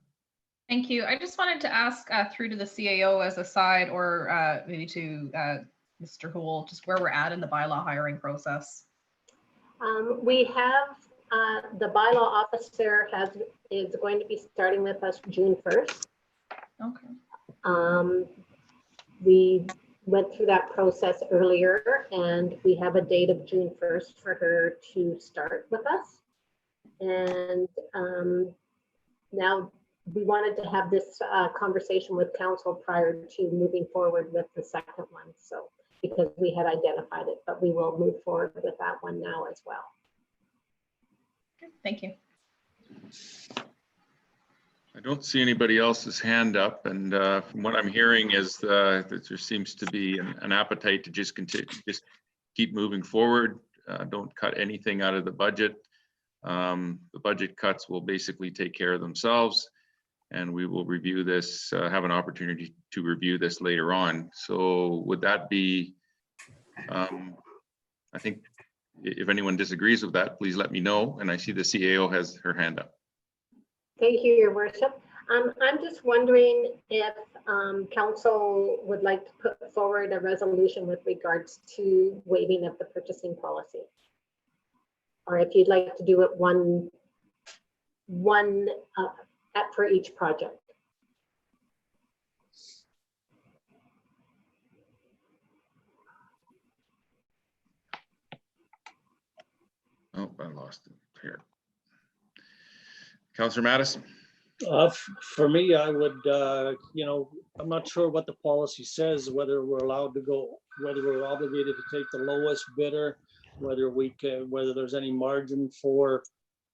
Thank you. I just wanted to ask through to the CAO as a side, or maybe to Mr. Houle, just where we're at in the bylaw hiring process. We have the bylaw officer is going to be starting with us June 1st. Okay. We went through that process earlier, and we have a date of June 1st for her to start with us. And now we wanted to have this conversation with council prior to moving forward with the second one. So because we had identified it, but we will move forward with that one now as well. Thank you. I don't see anybody else's hand up, and from what I'm hearing is that there seems to be an appetite to just continue, just keep moving forward. Don't cut anything out of the budget. The budget cuts will basically take care of themselves, and we will review this, have an opportunity to review this later on. So would that be, I think if anyone disagrees with that, please let me know. And I see the CAO has her hand up. Thank you, Your Worship. I'm just wondering if council would like to put forward a resolution with regards to waiving of the purchasing policy. Or if you'd like to do it one for each project. Oh, I lost it here. Councillor Mattis? For me, I would, I'm not sure what the policy says, whether we're allowed to go, whether we're obligated to take the lowest bidder, whether there's any margin for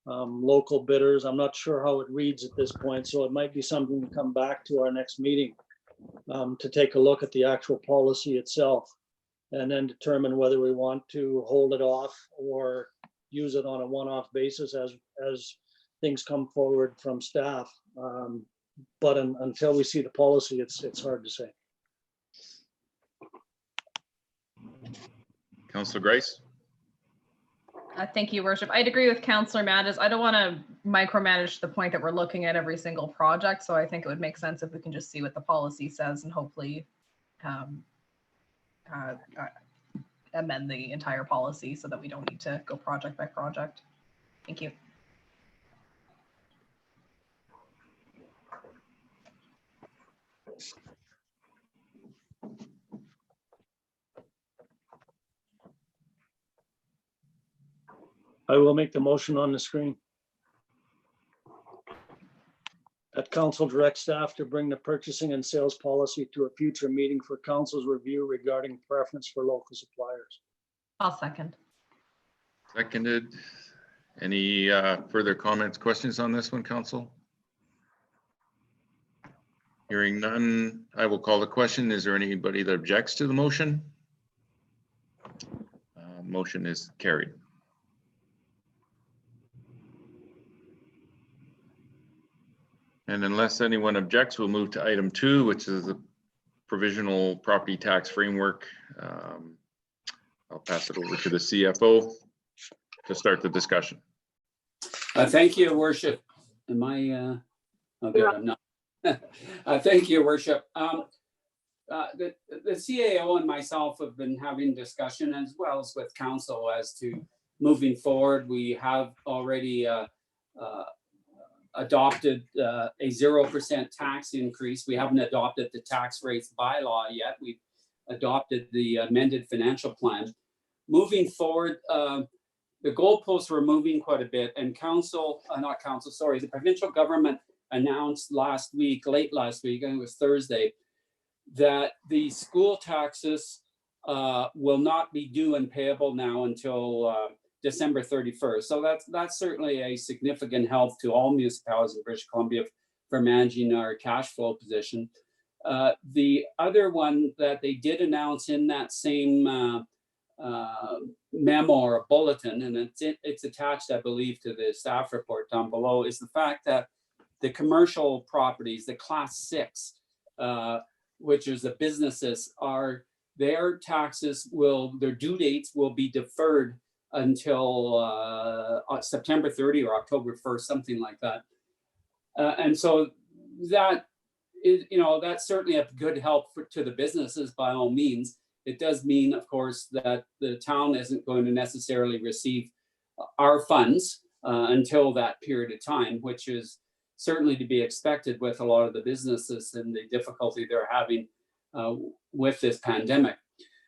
local bidders. I'm not sure how it reads at this point, so it might be something to come back to our next meeting to take a look at the actual policy itself and then determine whether we want to hold it off or use it on a one-off basis as things come forward from staff. But until we see the policy, it's hard to say. Councillor Grice? Thank you, Worship. I'd agree with Councillor Mattis. I don't want to micromanage to the point that we're looking at every single project. So I think it would make sense if we can just see what the policy says and hopefully amend the entire policy so that we don't need to go project by project. Thank you. I will make the motion on the screen. That council directs staff to bring the purchasing and sales policy to a future meeting for council's review regarding preference for local suppliers. I'll second. Seconded. Any further comments, questions on this one, council? Hearing none, I will call the question. Is there anybody that objects to the motion? Motion is carried. And unless anyone objects, we'll move to item 2, which is the provisional property tax framework. I'll pass it over to the CFO to start the discussion. Thank you, Your Worship. Am I? Okay, I'm not. Thank you, Your Worship. The CAO and myself have been having discussion as well as with council as to moving forward. We have already adopted a 0% tax increase. We haven't adopted the tax rates bylaw yet. We've adopted the amended financial plan. Moving forward, the goalposts were moving quite a bit, and the provincial government announced last week, late last week, I think it was Thursday, that the school taxes will not be due and payable now until December 31st. So that's certainly a significant help to all municipalities in British Columbia for managing our cash flow position. The other one that they did announce in that same memo or bulletin, and it's attached, I believe, to the staff report down below, is the fact that the commercial properties, the class 6, which is the businesses, their taxes their due dates will be deferred until September 30 or October 1st, something like that. And so that is, that's certainly a good help to the businesses by all means. It does mean, of course, that the town isn't going to necessarily receive our funds until that period of time, which is certainly to be expected with a lot of the businesses and the difficulty they're having with this pandemic.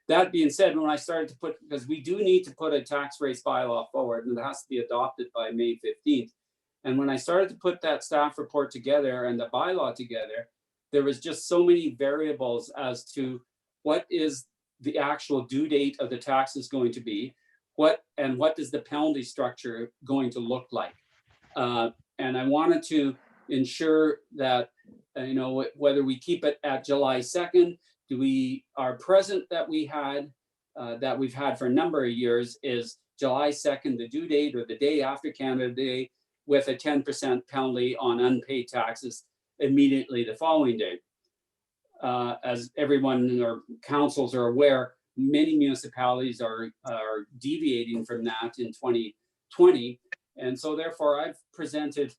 That being said, when I started to because we do need to put a tax rates bylaw forward, and it has to be adopted by May 15th. And when I started to put that staff report together and the bylaw together, there was just so many variables as to what is the actual due date of the taxes going to be, what does the penalty structure going to look like. And I wanted to ensure that, whether we keep it at July 2nd, our present that we've had for a number of years is July 2nd, the due date, or the day after Canada Day, with a 10% penalty on unpaid taxes immediately the following day. As everyone or councils are aware, many municipalities are deviating from that in 2020. And so therefore I've presented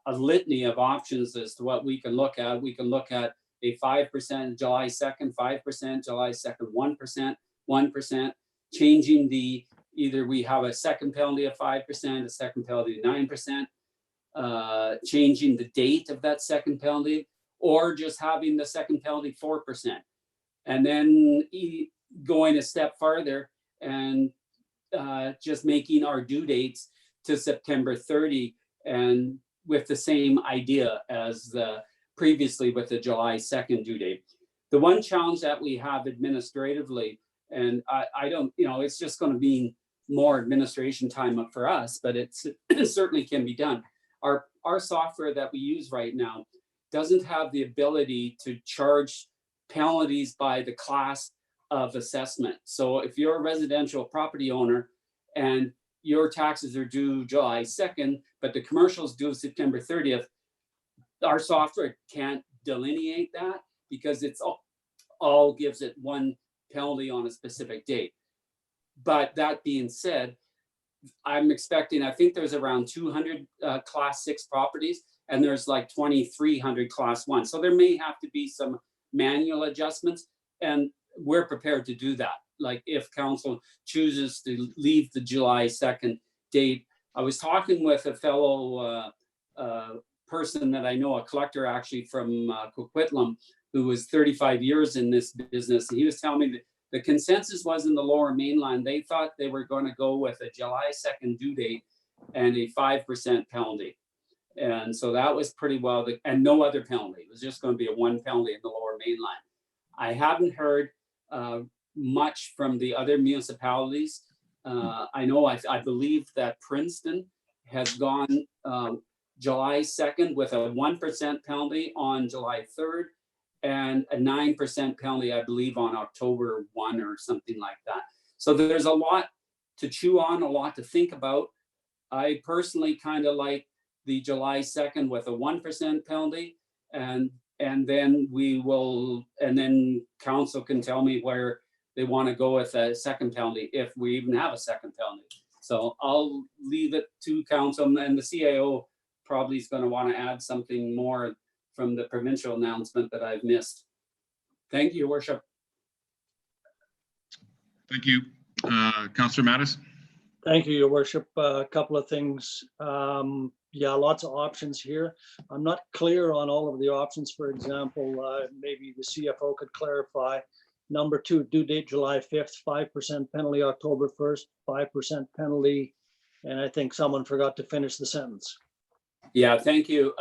a litany of options as to what we can look at. We can look at a 5% July 2nd, 5%, July 2nd, 1%, changing either we have a second penalty of 5%, a second penalty of 9%, changing the date of that second penalty, or just having the second penalty 4%. And then going a step farther and just making our due dates to September 30, and with the same idea as previously with the July 2nd due date. The one challenge that we have administratively, and I don't, it's just going to be more administration time for us, but it certainly can be done. Our software that we use right now doesn't have the ability to charge penalties by the class of assessment. So if you're a residential property owner and your taxes are due July 2nd, but the commercials due September 30th, our software can't delineate that because it's all gives it one penalty on a specific date. But that being said, I'm expecting, I think there's around 200 class 6 properties, and there's like 2,300 class 1. So there may have to be some manual adjustments, and we're prepared to do that. Like if council chooses to leave the July 2nd date. I was talking with a fellow person that I know, a collector actually from Coquitlam, who was 35 years in this business. And he was telling me that the consensus was in the Lower Mainland, they thought they were going to go with a July 2nd due date and a 5% penalty. And so that was pretty well, and no other penalty. It was just going to be a 1 penalty in the Lower Mainland. I haven't heard much from the other municipalities. I know, I believe that Princeton has gone July 2nd with a 1% penalty on July 3rd and a 9% penalty, I believe, on October 1 or something like that. So there's a lot to chew on, a lot to think about. I personally kind of like the July 2nd with a 1% penalty, and then then council can tell me where they want to go with a second penalty, if we even have a second penalty. So I'll leave it to council, and the CAO probably is going to want to add something more from the provincial announcement that I've missed. Thank you, Worship. Thank you. Councillor Mattis. Thank you, Your Worship. A couple of things. Yeah, lots of options here. I'm not clear on all of the options. For example, maybe the CFO could clarify. Number 2, due date July 5th, 5% penalty October 1st, 5% penalty. And I think someone forgot to finish the sentence. Yeah, thank you.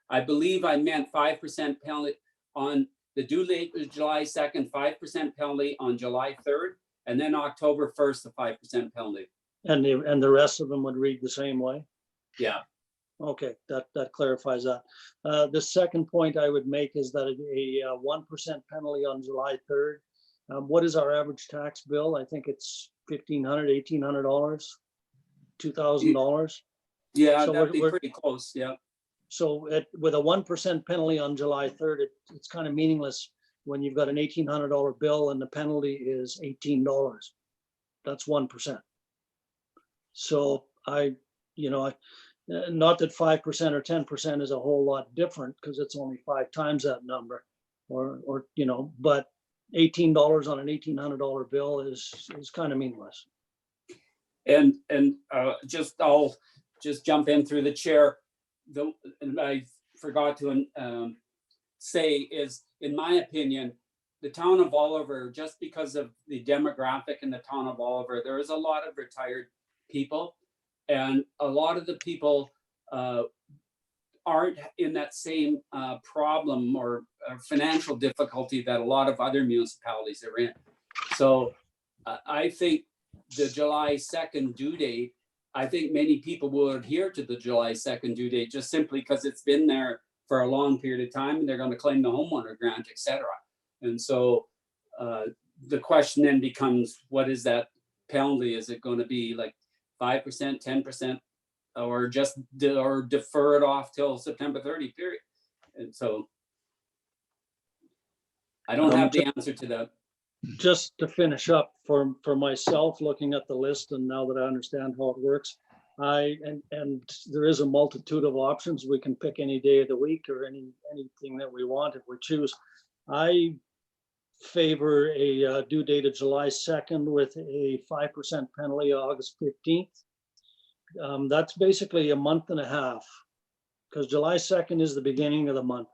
I believe I meant 5% penalty on the due date was July 2nd, 5% penalty on July 3rd, and then October 1st, the 5% penalty. And the rest of them would read the same way? Yeah. Okay, that clarifies that. The second point I would make is that a 1% penalty on July 3rd. What is our average tax bill? I think it's $1,500, $1,800, $2,000. Yeah, So that'd be pretty close. Yeah. So with a 1% penalty on July 3rd, it's kind of meaningless when you've got an $1,800 bill and the penalty is $18. That's 1%. So not that 5% or 10% is a whole lot different, because it's only 5 times that number, but $18 on an $1,800 bill is kind of meaningless. And I'll just jump in through the chair. I forgot to say is, in my opinion, the town of Oliver, just because of the demographic in the town of Oliver, there is a lot of retired people, and a lot of the people aren't in that same problem or financial difficulty that a lot of other municipalities are in. So I think the July 2nd due date, I think many people will adhere to the July 2nd due date just simply because it's been there for a long period of time, and they're going to claim the homeowner grant, etc. And so the question then becomes, what is that penalty? Is it going to be like 5%, 10%, or defer it off till September 30 period? And so I don't have the answer to that. just to finish up for myself, looking at the list and now that I understand how it works, and there is a multitude of options. We can pick any day of the week or anything that we want if we choose. I favor a due date of July 2nd with a 5% penalty August 15th. That's basically a month and a half, because July 2nd is the beginning of the month,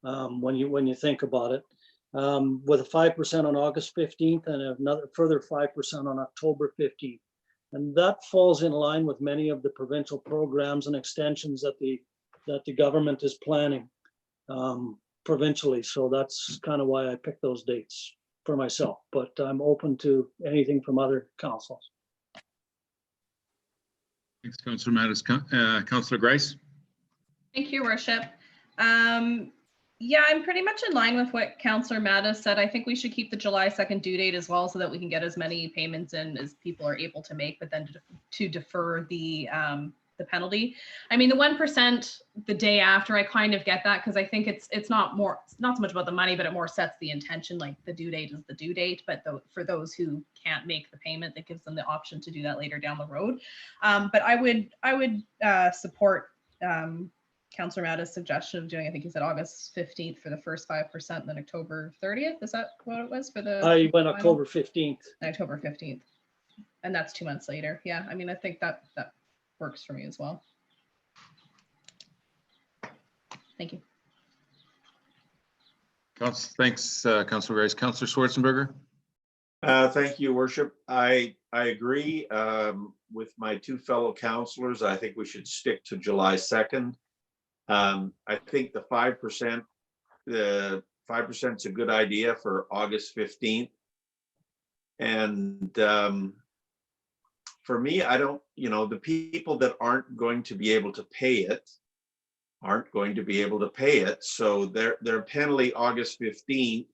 when you think about it. With a 5% on August 15th and another further 5% on October 15th. And that falls in line with many of the provincial programs and extensions that the government is planning provincially. So that's kind of why I picked those dates for myself, but I'm open to anything from other councils. Thanks, Councillor Mattis. Councillor Grice? Thank you, Worship. Yeah, I'm pretty much in line with what Councillor Mattis said. I think we should keep the July 2nd due date as well so that we can get as many payments in as people are able to make, but then to defer the penalty. I mean, the 1% the day after, I kind of get that because I think it's not so much about the money, but it more sets the intention, like the due date is the due date. But for those who can't make the payment, that gives them the option to do that later down the road. But I would support Councillor Mattis' suggestion of doing, I think he said August 15th for the first 5% and then October 30th. Is that what it was for the? I went October 15th. October 15th. And that's 2 months later. Yeah, I mean, I think that works for me as well. Thank you. Thanks, Councillor Grice. Councillor Schwarzenberger? Thank you, Worship. I agree with my two fellow councillors. I think we should stick to July 2nd. I think the 5%, is a good idea for August 15th. And for me, I don't, the people that aren't going to be able to pay it aren't going to be able to pay it. So their penalty August 15th,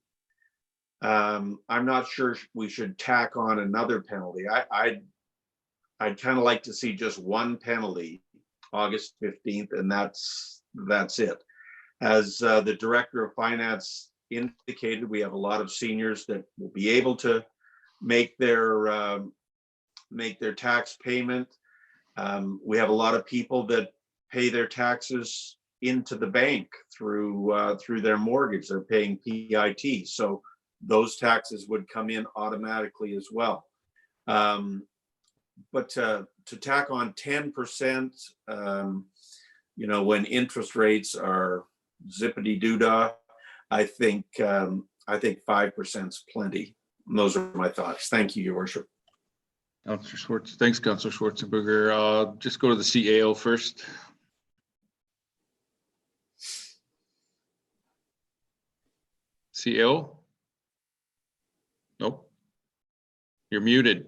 I'm not sure we should tack on another penalty. I'd kind of like to see just one penalty August 15th, and that's it. As the Director of Finance indicated, we have a lot of seniors that will be able to make their tax payment. We have a lot of people that pay their taxes into the bank through their mortgage. They're paying PIT, so those taxes would come in automatically as well. But to tack on 10%, when interest rates are zippity doodah, I think 5% is plenty. And those are my thoughts. Thank you, Your Worship. Councillor Schwartz. Thanks, Councillor Schwarzenberger. Just go to the CAO first. CAO? Nope. You're muted,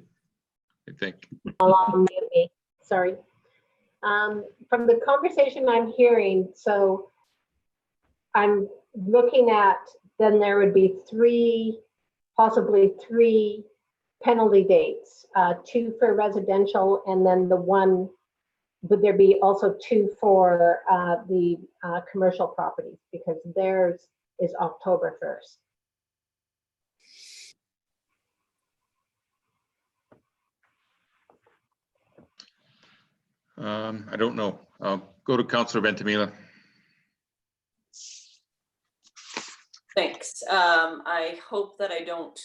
I think. Unmute me. Sorry. From the conversation I'm hearing, so I'm looking at, then there would be possibly three penalty dates, 2 for residential, and then the one, would there be also 2 for the commercial properties, because theirs is October 1st. I don't know. Go to Councillor Ventimiglia. Thanks. I hope that I don't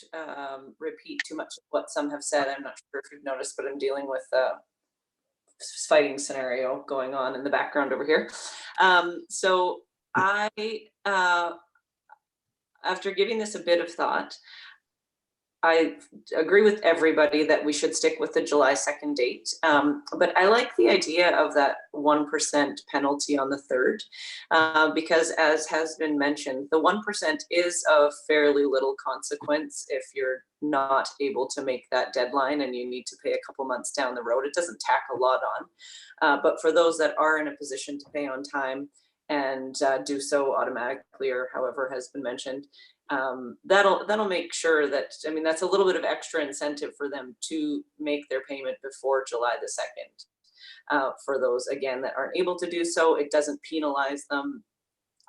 repeat too much of what some have said. I'm not sure if you've noticed, but I'm dealing with a fighting scenario going on in the background over here. So I, after giving this a bit of thought, I agree with everybody that we should stick with the July 2nd date. But I like the idea of that 1% penalty on the 3rd, because as has been mentioned, the 1% is of fairly little consequence if you're not able to make that deadline and you need to pay a couple months down the road. It doesn't tack a lot on. But for those that are in a position to pay on time and do so automatically or however has been mentioned, that'll make sure that, I mean, that's a little bit of extra incentive for them to make their payment before July the 2nd. For those, again, that aren't able to do so, it doesn't penalize them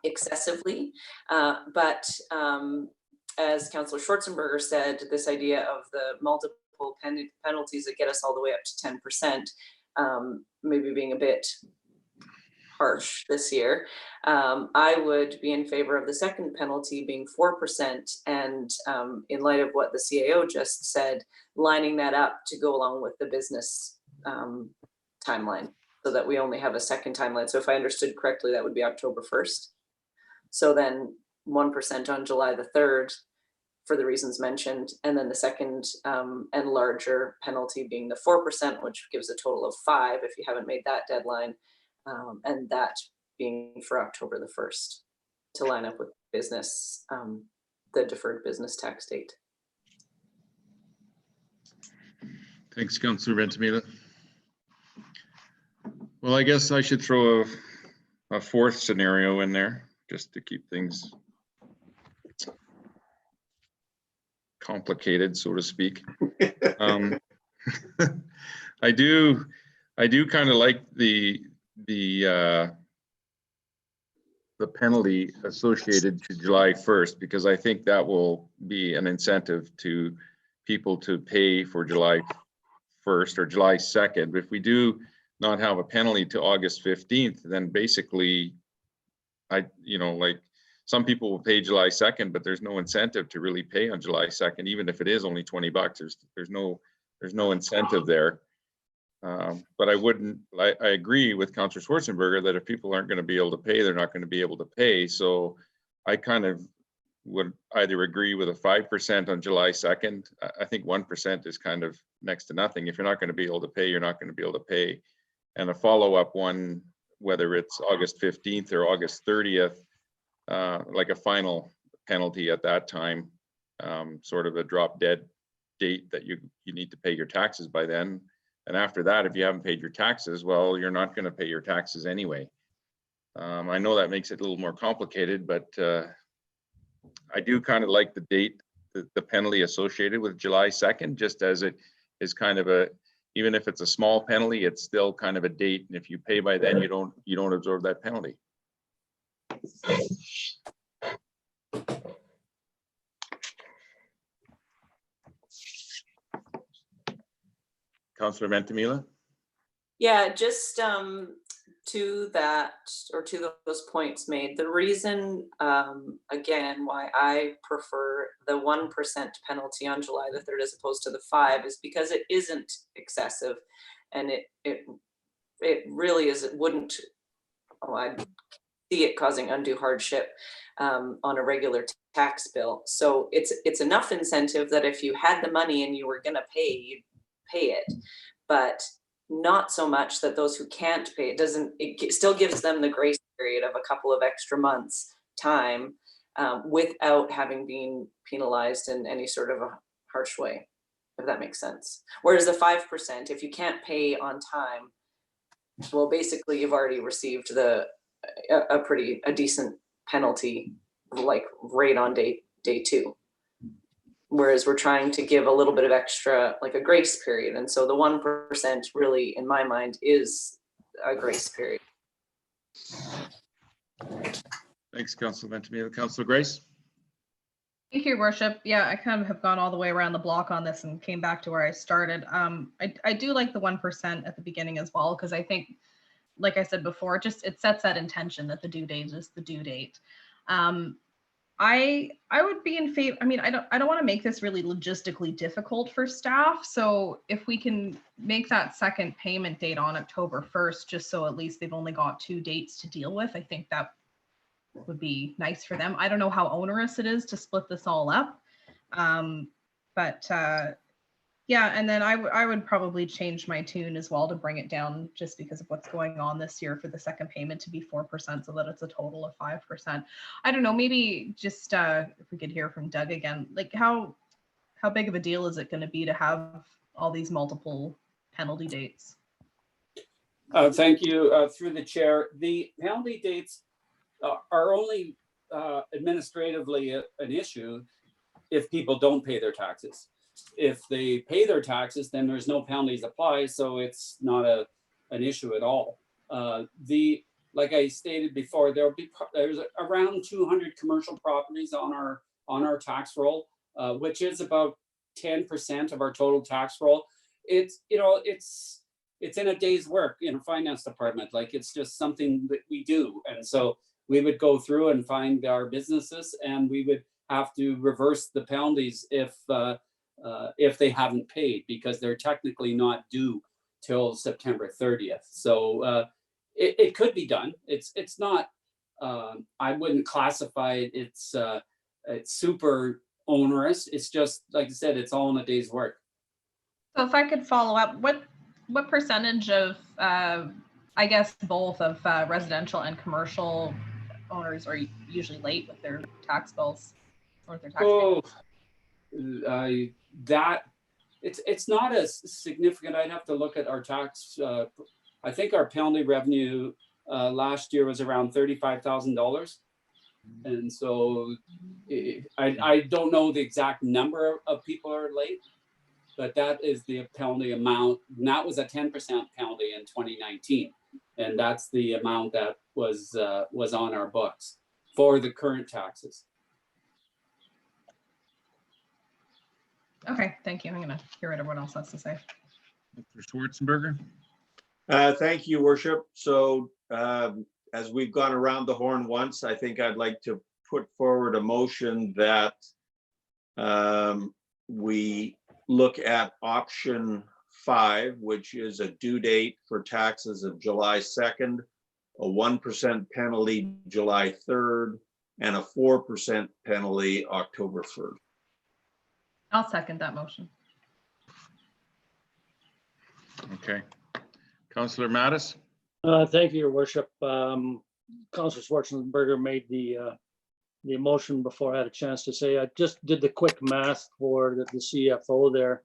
excessively. But as Councillor Schwarzenberger said, this idea of the multiple penalties that get us all the way up to 10%, maybe being a bit harsh this year. I would be in favor of the second penalty being 4%. And in light of what the CAO just said, lining that up to go along with the business timeline so that we only have a second timeline. So if I understood correctly, that would be October 1st. So then 1% on July the 3rd for the reasons mentioned. And then the second and larger penalty being the 4%, which gives a total of 5 if you haven't made that deadline. And that being for October the 1st to line up with business, the deferred business tax date. Thanks, Councillor Ventimiglia. Well, I guess I should throw a fourth scenario in there just to keep things complicated, so to speak. I do kind of like the penalty associated to July 1st, because I think that will be an incentive to people to pay for July 1st or July 2nd. If we do not have a penalty to August 15th, then basically like some people will pay July 2nd, but there's no incentive to really pay on July 2nd, even if it is only $20. There's no incentive there. But I agree with Councillor Schwarzenberger that if people aren't going to be able to pay, they're not going to be able to pay. So I kind of would either agree with a 5% on July 2nd. I think 1% is kind of next to nothing. If you're not going to be able to pay, you're not going to be able to pay. And a follow-up one, whether it's August 15th or August 30th, like a final penalty at that time, sort of a drop dead date that you need to pay your taxes by then. And after that, if you haven't paid your taxes, well, you're not going to pay your taxes anyway. I know that makes it a little more complicated, but I do kind of like the date, the penalty associated with July 2nd, just as it is kind of even if it's a small penalty, it's still kind of a date. And if you pay by then, you don't absorb that penalty. Councillor Ventimiglia? Yeah, just to that, or to those points made, the reason, again, why I prefer the 1% penalty on July the 3rd as opposed to the 5 is because it isn't excessive, and it really is. It wouldn't. I see it causing undue hardship on a regular tax bill. So it's enough incentive that if you had the money and you were going to pay, you'd pay it, but not so much that those who can't pay, it still gives them the grace period of a couple of extra months time without having been penalized in any sort of a harsh way, if that makes sense. Whereas the 5%, if you can't pay on time, well, basically you've already received a decent penalty, like right on day 2. Whereas we're trying to give a little bit of extra, like a grace period. And so the 1% really, in my mind, is a grace period. Thanks, Councillor Ventimiglia. Councillor Grace? Thank you, Your Worship. Yeah, I kind of have gone all the way around the block on this and came back to where I started. I do like the 1% at the beginning as well, because I think, like I said before, it sets that intention that the due date is the due date. I would be in favor. I mean, I don't want to make this really logistically difficult for staff. So if we can make that second payment date on October 1st, just so at least they've only got 2 dates to deal with, I think that would be nice for them. I don't know how onerous it is to split this all up. Yeah, and then I would probably change my tune as well to bring it down, just because of what's going on this year, for the second payment to be 4%, so that it's a total of 5%. I don't know, maybe just if we could hear from Doug again, like how big of a deal is it going to be to have all these multiple penalty dates? Thank you, through the chair. The penalty dates are only administratively an issue if people don't pay their taxes. If they pay their taxes, then there's no penalties apply, so it's not an issue at all. Like I stated before, there's around 200 commercial properties on on our tax roll, which is about 10% of our total tax roll. It's, you know, it's in a day's work in a finance department. Like, it's just something that we do. And so we would go through and find our businesses, and we would have to reverse the penalties if they haven't paid, because they're technically not due till September 30th. So it could be done. It's not, I wouldn't classify it, it's super onerous. It's just, like I said, it's all in a day's work. So if I could follow up, what percentage of, I guess, both of residential and commercial owners are usually late with their tax bills or with their tax payments? That it's not as significant. I'd have to look at our tax. I think our penalty revenue last year was around $35,000, and so I don't know the exact number of people are late, but that is the penalty amount. And that was a 10% penalty in 2019, and that's the amount that was on our books for the current taxes. Okay, thank you. I'm gonna hear what everyone else has to say. Mr. Schwarzenberger. Thank you, Worship. So as we've gone around the horn once, I think I'd like to put forward a motion that we look at option 5, which is a due date for taxes of July 2nd, a 1% penalty July 3rd, and a 4% penalty October 3rd. I'll second that motion. Okay. Councillor Mattis. Thank you, Your Worship. Councillor Schwarzenberger made the motion before I had a chance to say. I just did the quick math for the CFO there.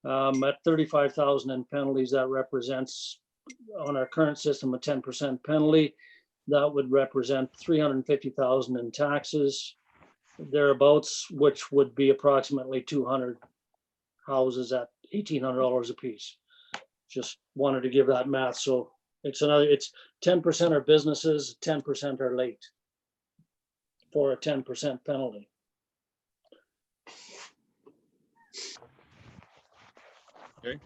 At 35,000 in penalties, that represents, on our current system, a 10% penalty. That would represent 350,000 in taxes, thereabouts, which would be approximately 200 houses at $1,800 a piece. Just wanted to give that math. So it's 10% are businesses, 10% are late for a 10% penalty. Okay.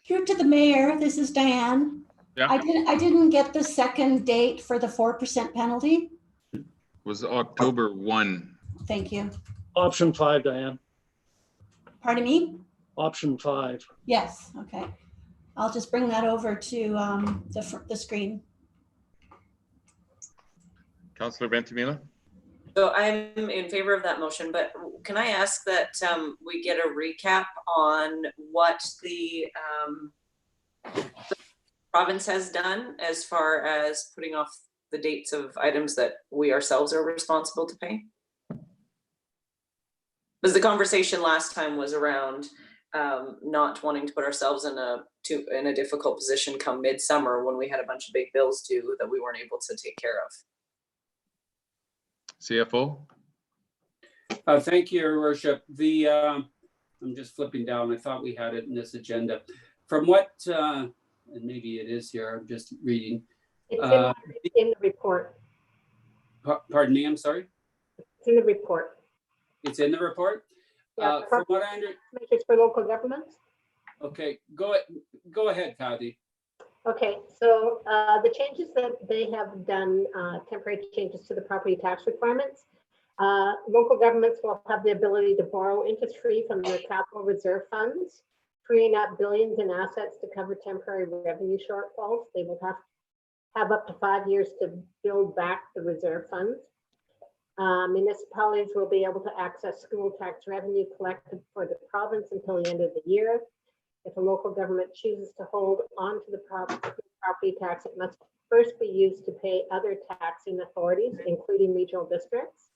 Through to the mayor, this is Diane. Yeah. I didn't get the second date for the 4% penalty. Was October 1. Thank you. Option 5, Diane. Pardon me? Option 5. Yes, okay. I'll just bring that over to the screen. Councillor Ventimiglia. So I'm in favor of that motion, but can I ask that we get a recap on what the province has done as far as putting off the dates of items that we ourselves are responsible to pay? Because the conversation last time was around not wanting to put ourselves in a difficult position come midsummer when we had a bunch of big bills due that we weren't able to take care of. CFO. Thank you, Your Worship. I'm just flipping down. I thought we had it in this agenda. From what, and maybe it is here, I'm just reading. It's in the report. Pardon me, I'm sorry? It's in the report. It's in the report? Yeah, From what I understand. Measures for local governments. Okay, go ahead, Kathy. Okay, so the changes that they have done, temporary changes to the property tax requirements. Local governments will have the ability to borrow interest-free from their capital reserve funds, freeing up billions in assets to cover temporary revenue shortfalls. They will have up to 5 years to build back the reserve funds. Municipalities will be able to access school tax revenue collected for the province until the end of the year. If a local government chooses to hold on to the property tax, it must first be used to pay other taxing authorities, including regional districts.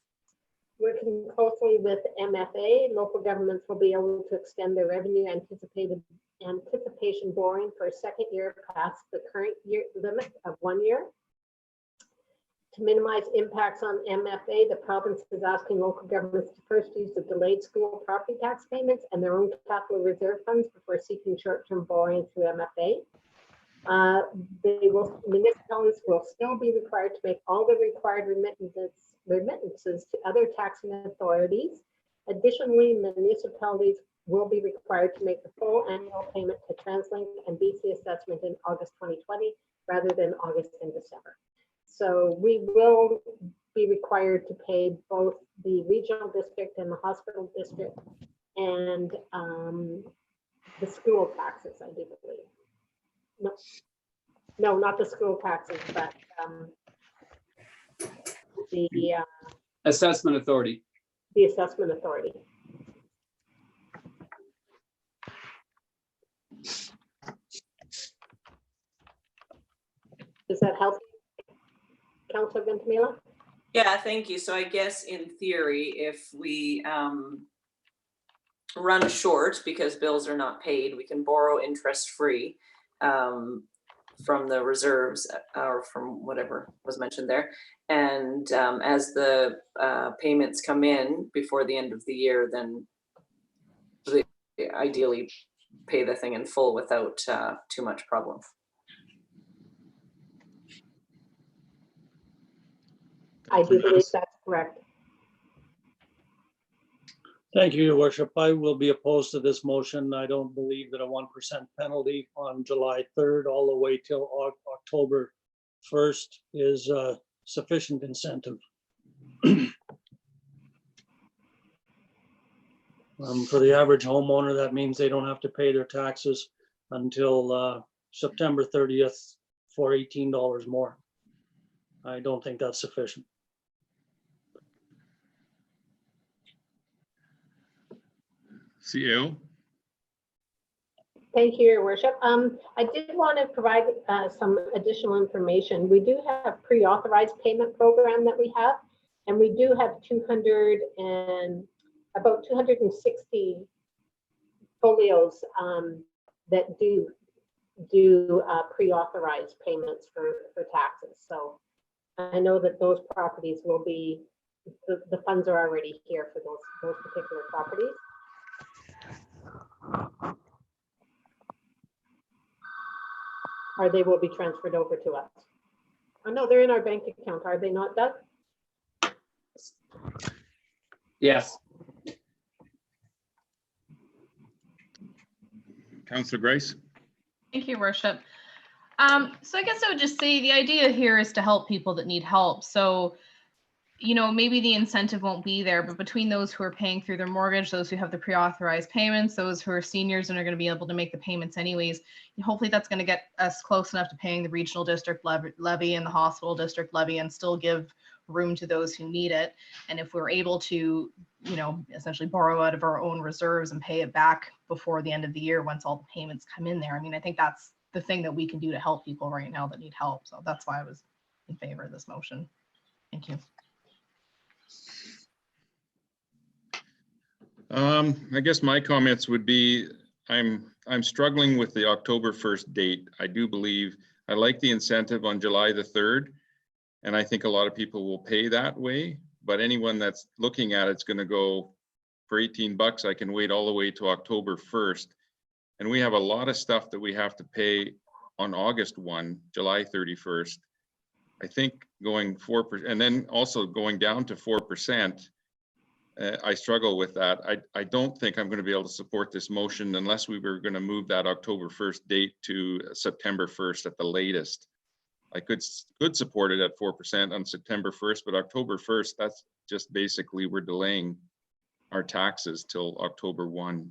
Working closely with MFA, local governments will be able to extend their revenue anticipation borrowing for a second year past the current year limit of 1 year. To minimize impacts on MFA, the province is asking local governments to first use the delayed school property tax payments and their own capital reserve funds before seeking short-term borrowing through MFA. Municipalities will still be required to make all the required remittances to other taxing authorities, Additionally, municipalities will be required to make the full annual payment to TransLink and BC Assessment in August 2020 rather than August and December. So we will be required to pay both the regional district and the hospital district and the school taxes, I do believe. No, not the school taxes, but the Assessment authority. the assessment authority. Does that help, Councilor Ventimiglia? Yeah, thank you. So I guess in theory, if we run short because bills are not paid, we can borrow interest-free from the reserves or from whatever was mentioned there. And as the payments come in before the end of the year, then ideally pay the thing in full without too much problem. I do believe that's correct. Thank you, Your Worship. I will be opposed to this motion. I don't believe that a 1% penalty on July 3rd all the way till October 1st is sufficient incentive. For the average homeowner, that means they don't have to pay their taxes until September 30th for $18 more. I don't think that's sufficient. CEO? Thank you, Your Worship. I did want to provide some additional information. We do have a pre-authorized payment program that we have, and we do have about 260 folios that do pre-authorized payments for taxes. So I know that those properties will be, the funds are already here for those particular properties. Or they will be transferred over to us. Oh no, they're in our bank account, are they not, Doug? Yes. Councillor Grace? Thank you, Worship. So I guess I would just say the idea here is to help people that need help. So, you know, maybe the incentive won't be there, but between those who are paying through their mortgage, those who have the pre-authorized payments, those who are seniors and are going to be able to make the payments anyways, hopefully that's going to get us close enough to paying the regional district levy and the hospital district levy and still give room to those who need it. And if we're able to, you know, essentially borrow out of our own reserves and pay it back before the end of the year, once all the payments come in there, I mean, I think that's the thing that we can do to help people right now that need help. So that's why I was in favor of this motion. Thank you. I guess my comments would be, I'm struggling with the October 1st date. I do believe, I like the incentive on July the 3rd, and I think a lot of people will pay that way, but anyone that's looking at it's gonna go, for 18 bucks, I can wait all the way to October 1st. And we have a lot of stuff that we have to pay on August 1, July 31st. I think going 4%, and then also going down to 4%, I struggle with that. I don't think I'm going to be able to support this motion unless we were going to move that October 1st date to September 1st at the latest. I could support it at 4% on September 1st, but October 1st, that's just basically we're delaying our taxes till October 1.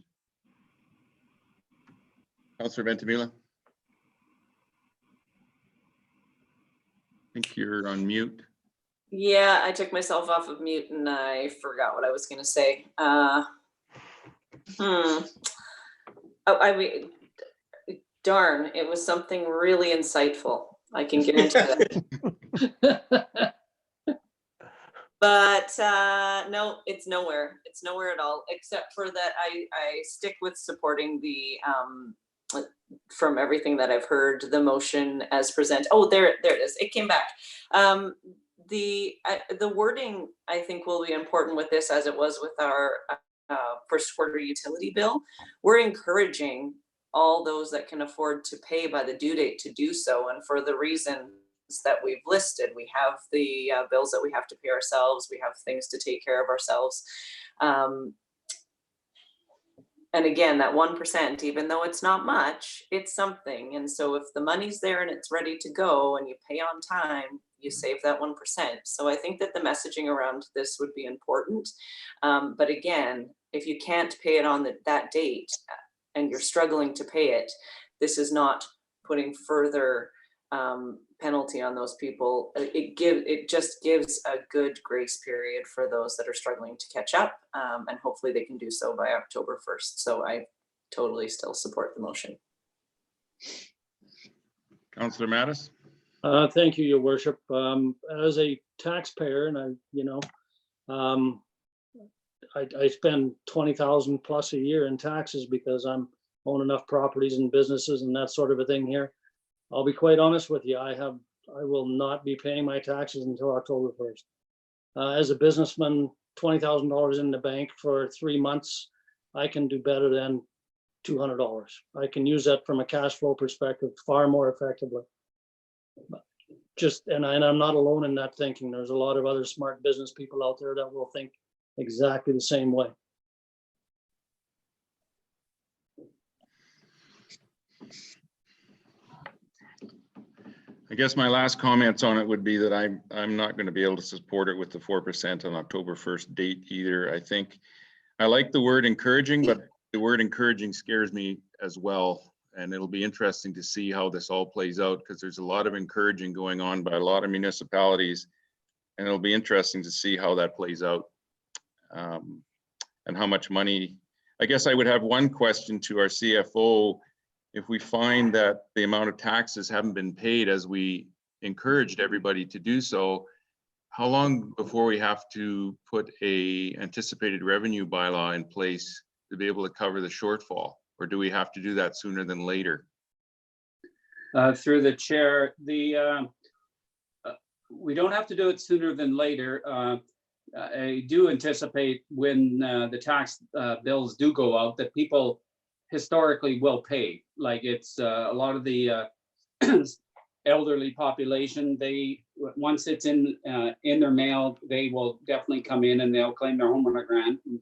Councillor Ventimiglia? I think you're on mute. Yeah, I took myself off of mute and I forgot what I was going to say. I mean, darn, it was something really insightful. I can get into that. But no, it's nowhere. It's nowhere at all, except for that I stick with supporting the, from everything that I've heard, the motion as presented. Oh, there it is. It came back. The wording, I think, will be important with this, as it was with our first quarter utility bill. We're encouraging all those that can afford to pay by the due date to do so, and for the reasons that we've listed. We have the bills that we have to pay ourselves. We have things to take care of ourselves. And again, that 1%, even though it's not much, it's something. And so if the money's there and it's ready to go and you pay on time, you save that 1%. So I think that the messaging around this would be important. But again, if you can't pay it on that date and you're struggling to pay it, this is not putting further penalty on those people. It just gives a good grace period for those that are struggling to catch up, and hopefully they can do so by October 1st. So I totally still support the motion. Councillor Mattis? Thank you, Your Worship. As a taxpayer, and I spend 20,000 plus a year in taxes because I'm own enough properties and businesses and that sort of a thing here. I'll be quite honest with you. I will not be paying my taxes until October 1st. As a businessman, $20,000 in the bank for 3 months, I can do better than $200. I can use that from a cash flow perspective far more effectively. And I'm not alone in that thinking. There's a lot of other smart business people out there that will think exactly the same way. I guess my last comments on it would be that I'm not going to be able to support it with the 4% on October 1st date either. I think I like the word encouraging, but the word encouraging scares me as well. And it'll be interesting to see how this all plays out, because there's a lot of encouraging going on by a lot of municipalities. And it'll be interesting to see how that plays out, and how much money. I guess I would have one question to our CFO. If we find that the amount of taxes haven't been paid as we encouraged everybody to do so, how long before we have to put a anticipated revenue bylaw in place to be able to cover the shortfall? Or do we have to do that sooner than later? Through the chair, we don't have to do it sooner than later. I do anticipate when the tax bills do go out that people historically will pay. Like it's a lot of the elderly population, once it's in their mail, they will definitely come in and they'll claim their homeowner grant, and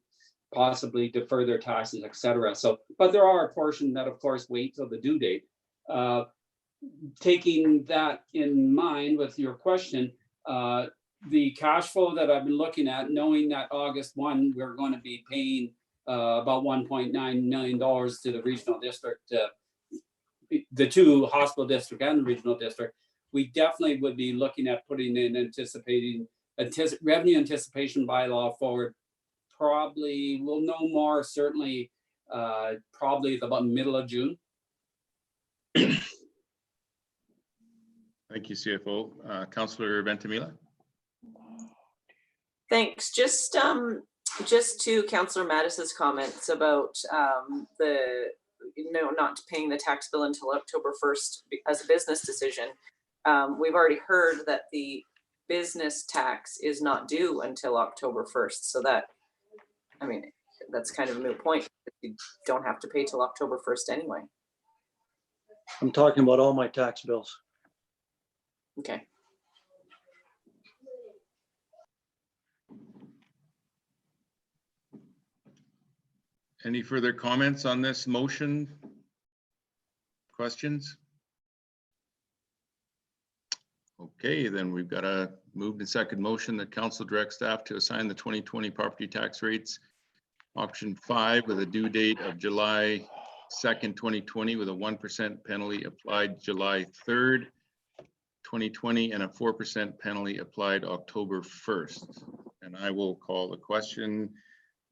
possibly defer their taxes, etc. So, but there are a portion that of course wait till the due date. Taking that in mind with your question, the cash flow that I've been looking at, knowing that August 1, we're going to be paying about $1.9 million to the regional district, the two hospital district and the regional district, we definitely would be looking at putting in revenue anticipation bylaw forward. Probably we'll know more, certainly probably about middle of June. Thank you, CFO. Councillor Ventimiglia? Thanks. Just to Councillor Mattis's comments about not paying the tax bill until October 1st as a business decision. We've already heard that the business tax is not due until October 1st. So that's kind of a moot point. You don't have to pay till October 1st anyway. I'm talking about all my tax bills. Okay. Any further comments on this motion? Questions? Okay, then we've got a moved and second motion that council direct staff to assign the 2020 property tax rates option 5 with a due date of July 2nd, 2020, with a 1% penalty applied July 3rd, 2020, and a 4% penalty applied October 1st. And I will call the question.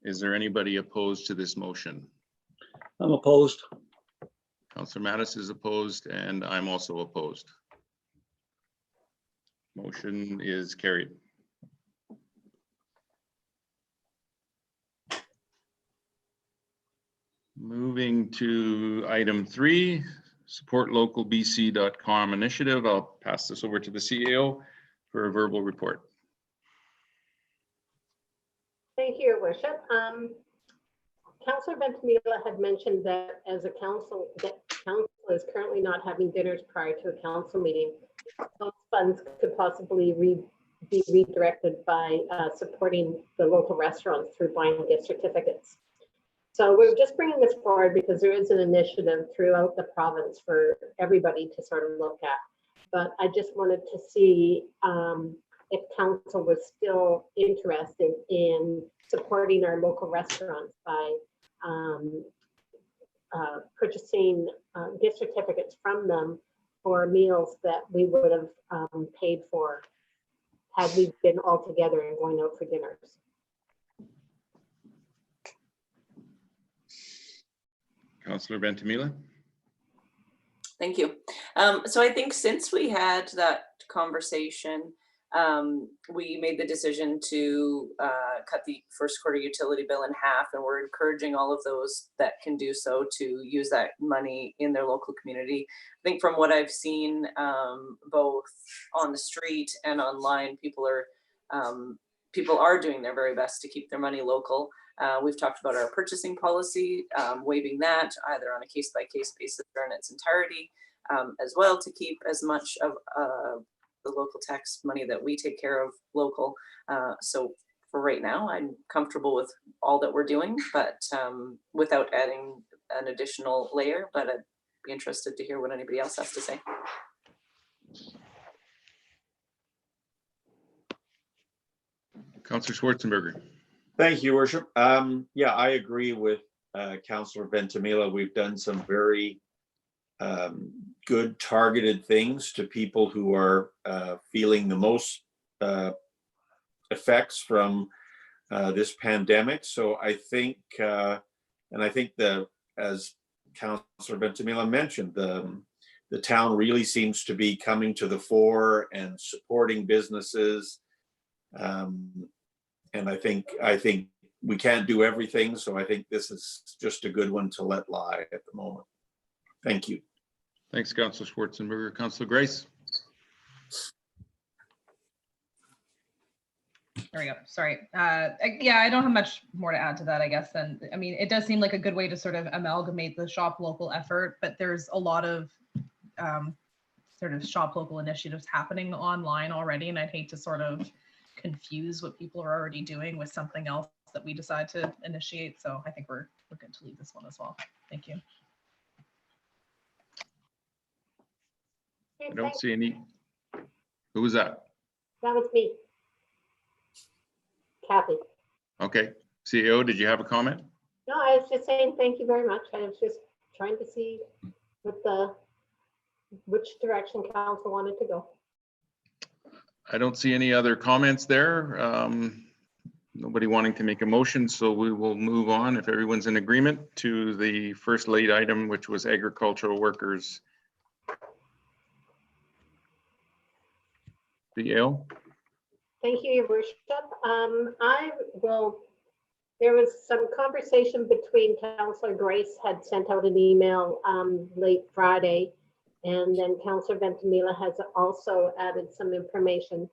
Is there anybody opposed to this motion? I'm opposed. Councillor Mattis is opposed, and I'm also opposed. Motion is carried. Moving to item 3, supportlocalbc.com initiative. I'll pass this over to the CEO for a verbal report. Thank you, Your Worship. Councillor Ventimiglia had mentioned that as a council, that council is currently not having dinners prior to a council meeting. Those funds could possibly be redirected by supporting the local restaurants through buying gift certificates. So we're just bringing this forward because there is an initiative throughout the province for everybody to sort of look at. But I just wanted to see if council was still interested in supporting our local restaurants by purchasing gift certificates from them for meals that we would have paid for had we been all together and going out for dinners. Councillor Ventimiglia? Thank you. So I think since we had that conversation, we made the decision to cut the first quarter utility bill in half, and we're encouraging all of those that can do so to use that money in their local community. I think from what I've seen, both on the street and online, people are doing their very best to keep their money local. We've talked about our purchasing policy, waiving that either on a case-by-case basis or in its entirety, as well, to keep as much of the local tax money that we take care of local. So for right now, I'm comfortable with all that we're doing, but without adding an additional layer, but I'd be interested to hear what anybody else has to say. Councillor Schwarzenberger. Thank you, Worship. Yeah, I agree with Councillor Ventimiglia. We've done some very good targeted things to people who are feeling the most effects from this pandemic. So I think, and I think as Councillor Ventimiglia mentioned, the town really seems to be coming to the fore and supporting businesses. And I think we can't do everything, so I think this is just a good one to let lie at the moment. Thank you. Thanks, Councillor Schwarzenberger. Councillor Grace. There we go. Sorry. Yeah, I don't have much more to add to that, I guess. And I mean, it does seem like a good way to sort of amalgamate the shop local effort, but there's a lot of sort of shop local initiatives happening online already. And I'd hate to sort of confuse what people are already doing with something else that we decide to initiate. So I think we're good to leave this one as well. Thank you. Okay, I don't thanks. see any. Who was that? That was me. Kathy. Okay. CEO, did you have a comment? No, I was just saying thank you very much. I was just trying to see which direction council wanted to go. I don't see any other comments there. Nobody wanting to make a motion, so we will move on, if everyone's in agreement, to the first late item, which was agricultural workers. CEO? Thank you, Your Worship. There was some conversation between Councillor Grace had sent out an email late Friday, and then Councillor Ventimiglia has also added some information.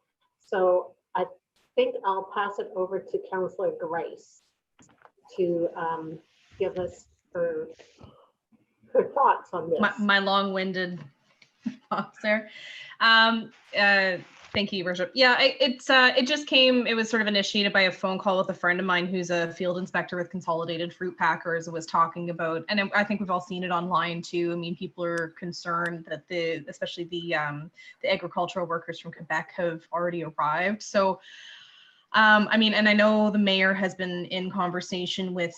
So I think I'll pass it over to Councillor Grace to give us her thoughts on this. My long-winded thoughts there. Thank you, Your Worship. Yeah, it just came, it was sort of initiated by a phone call with a friend of mine who's a field inspector with Consolidated Fruit Packers, and was talking about, and I think we've all seen it online too. I mean, people are concerned that especially the agricultural workers from Quebec have already arrived. So I mean, and I know the mayor has been in conversation with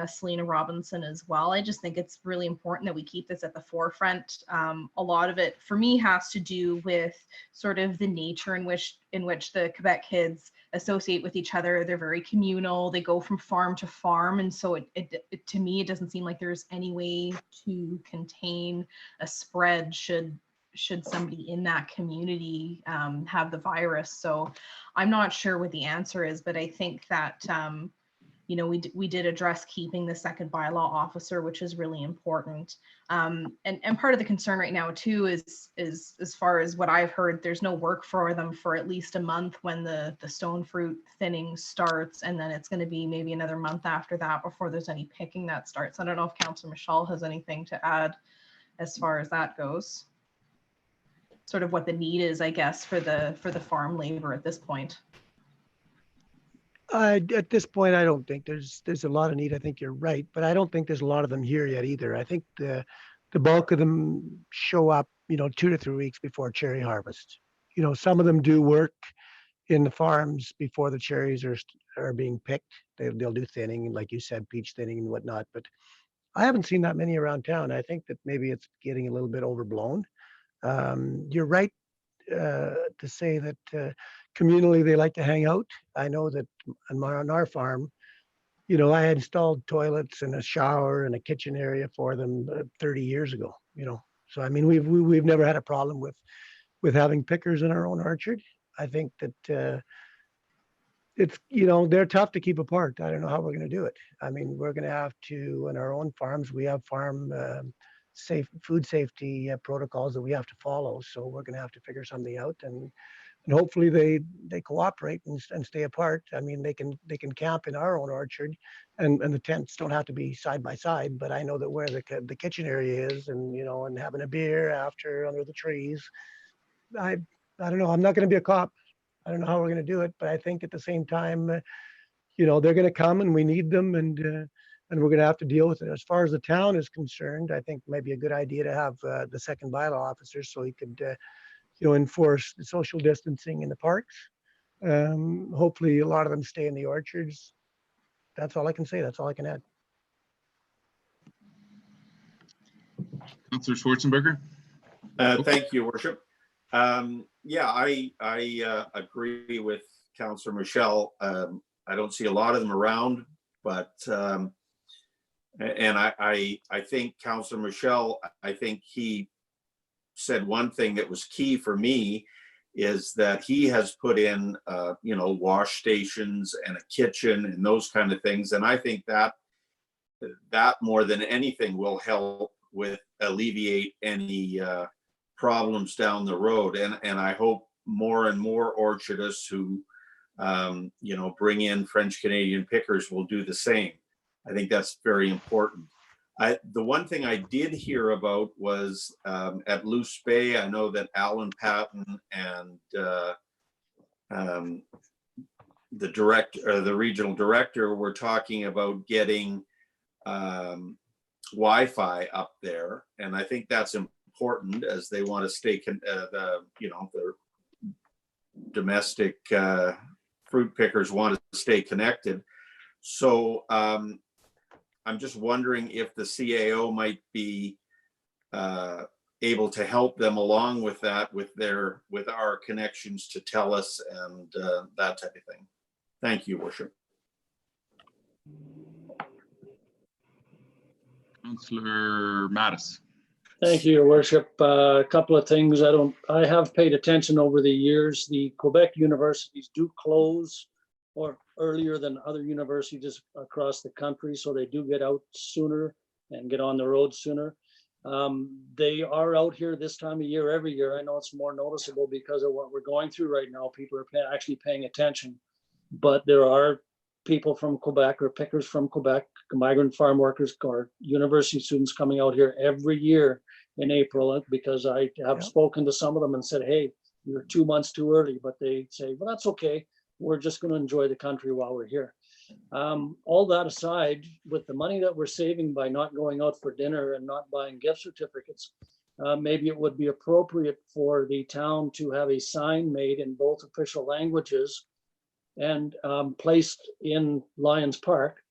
Selena Robinson as well. I just think it's really important that we keep this at the forefront. A lot of it for me has to do with sort of the nature in which the Quebec kids associate with each other. They're very communal. They go from farm to farm. And so it to me, it doesn't seem like there's any way to contain a spread should somebody in that community have the virus. So I'm not sure what the answer is, but I think that, you know, we did address keeping the second bylaw officer, which is really important. And part of the concern right now too is as far as what I've heard, there's no work for them for at least a month when the stone fruit thinning starts, and then it's going to be maybe another month after that before there's any picking that starts. I don't know if Councillor Michelle has anything to add as far as that goes. Sort of what the need is, I guess, for the farm labor at this point. At this point, I don't think there's a lot of need. I think you're right, but I don't think there's a lot of them here yet either. I think the bulk of them show up, 2 to 3 weeks before cherry harvest. Some of them do work in the farms before the cherries are being picked. They'll do thinning, like you said, peach thinning and whatnot. But I haven't seen that many around town. I think that maybe it's getting a little bit overblown. You're right to say that communally they like to hang out. I know that on our farm, I had installed toilets and a shower and a kitchen area for them 30 years ago. So I mean we've never had a problem with having pickers in our own orchard. I think that it's they're tough to keep apart. I don't know how we're going to do it. I mean we're going to have to in our own farms. We have farm food safety protocols that we have to follow. So we're going to have to figure something out, and hopefully they cooperate and stay apart. I mean they can camp in our own orchard, and the tents don't have to be side by side. But I know that where the kitchen area is, and and having a beer after under the trees. I don't know. I'm not going to be a cop. I don't know how we're going to do it, but I think at the same time, they're going to come and we need them, and we're going to have to deal with it. As far as the town is concerned, I think maybe a good idea to have the second bylaw officer so he could, enforce the social distancing in the parks. Hopefully, a lot of them stay in the orchards. That's all I can say. That's all I can add. Councillor Schwarzenberger. Thank you, Worship. Yeah, I agree with Councillor Michelle. I don't see a lot of them around, but and I think Councillor Michelle, I think he said one thing that was key for me is that he has put in wash stations and a kitchen and those kind of things, and I think that more than anything will help with alleviate any problems down the road, and I hope more and more orchardists who bring in French Canadian pickers will do the same. I think that's very important. The one thing I did hear about was at Loose Bay. I know that Alan Patton and the regional director were talking about getting Wi-Fi up there, and I think that's important as they want to stay their domestic fruit pickers want to stay connected. So I'm just wondering if the CAO might be able to help them along with that, with our connections to TELUS and that type of thing. Thank you, Worship. Councillor Mattis. Thank you, Your Worship. A couple of things I have paid attention over the years. The Quebec universities do close or earlier than other universities across the country, so they do get out sooner and get on the road sooner. They are out here this time of year every year. I know it's more noticeable because of what we're going through right now. People are actually paying attention, but there are people from Quebec or pickers from Quebec, migrant farm workers or university students coming out here every year in April, because I have spoken to some of them and said, hey, you're 2 months too early, but they say, well, that's okay. We're just going to enjoy the country while we're here. All that aside, with the money that we're saving by not going out for dinner and not buying gift certificates, maybe it would be appropriate for the town to have a sign made in both official languages and placed in Lions Park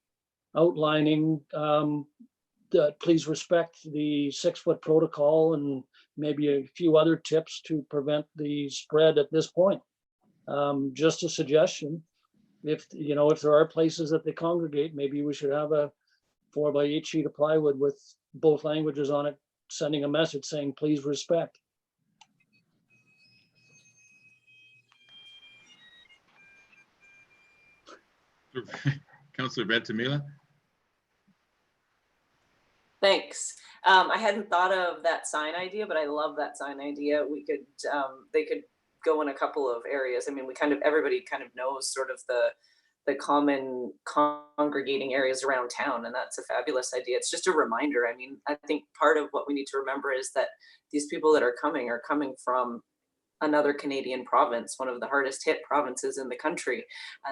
outlining that please respect the 6-foot protocol and maybe a few other tips to prevent the spread at this point. Just a suggestion. If there are places that they congregate, maybe we should have a 4x8 sheet of plywood with both languages on it, sending a message saying, please respect. Councillor Ventimiglia. Thanks. I hadn't thought of that sign idea, but I love that sign idea. We could, they could go in a couple of areas. I mean, everybody kind of knows sort of the common congregating areas around town, and that's a fabulous idea. It's just a reminder. I mean, I think part of what we need to remember is that these people that are coming from another Canadian province, one of the hardest hit provinces in the country.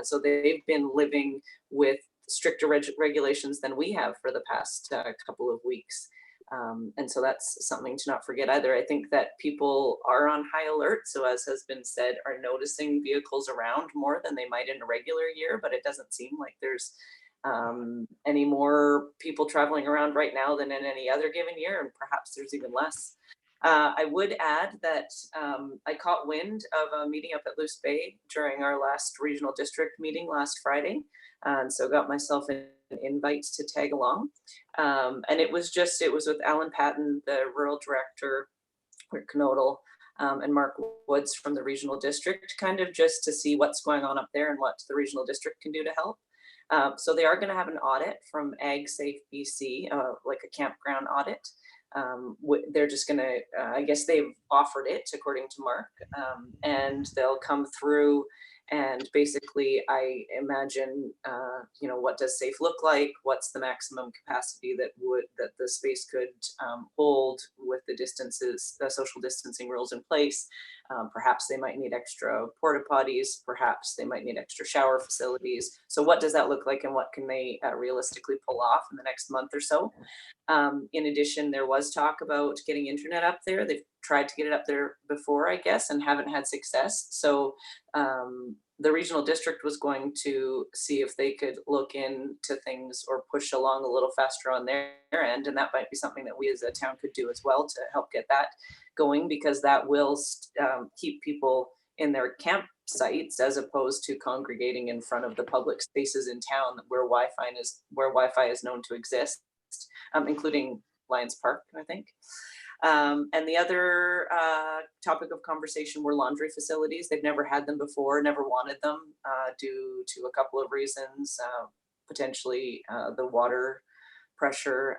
So they've been living with stricter regulations than we have for the past couple of weeks. And so that's something to not forget either. I think that people are on high alert. So as has been said, are noticing vehicles around more than they might in a regular year, but it doesn't seem like there's any more people traveling around right now than in any other given year, and perhaps there's even less. I would add that I caught wind of a meeting up at Loose Bay during our last regional district meeting last Friday, and so got myself an invite to tag along. And it was with Alan Patton, the rural director, Rick Knodel, and Mark Woods from the regional district, kind of just to see what's going on up there and what the regional district can do to help. So they are going to have an audit from Ag Safe BC, like a campground audit. They're just going to, I guess they've offered it according to Mark, and they'll come through and basically, I imagine, what does safe look like? What's the maximum capacity that the space could hold with the distances, the social distancing rules in place? Perhaps they might need extra porta potties. Perhaps they might need extra shower facilities. So what does that look like, and what can they realistically pull off in the next month or so? In addition, there was talk about getting internet up there. They've tried to get it up there before, I guess, and haven't had success. So the regional district was going to see if they could look into things or push along a little faster on their end. And that might be something that we as a town could do as well to help get that going, because that will keep people in their campsites as opposed to congregating in front of the public spaces in town where Wi-Fi is known to exist, including Lions Park, I think. And the other topic of conversation were laundry facilities. They've never had them before, never wanted them due to a couple of reasons, potentially the water pressure,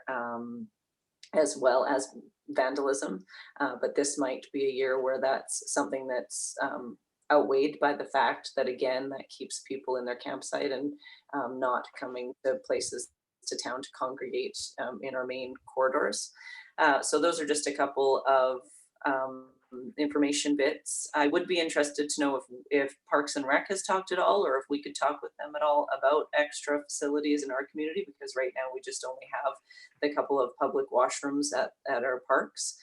as well as vandalism. But this might be a year where that's something that's outweighed by the fact that, again, that keeps people in their campsite and not coming to places to town to congregate in our main corridors. So those are just a couple of information bits. I would be interested to know if Parks and Rec has talked at all, or if we could talk with them at all about extra facilities in our community, because right now we just only have the couple of public washrooms at our parks.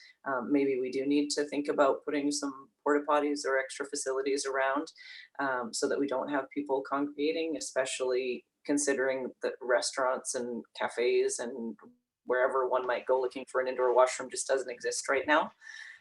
Maybe we do need to think about putting some porta potties or extra facilities around so that we don't have people congregating, especially considering that restaurants and cafes and wherever one might go looking for an indoor washroom just doesn't exist right now.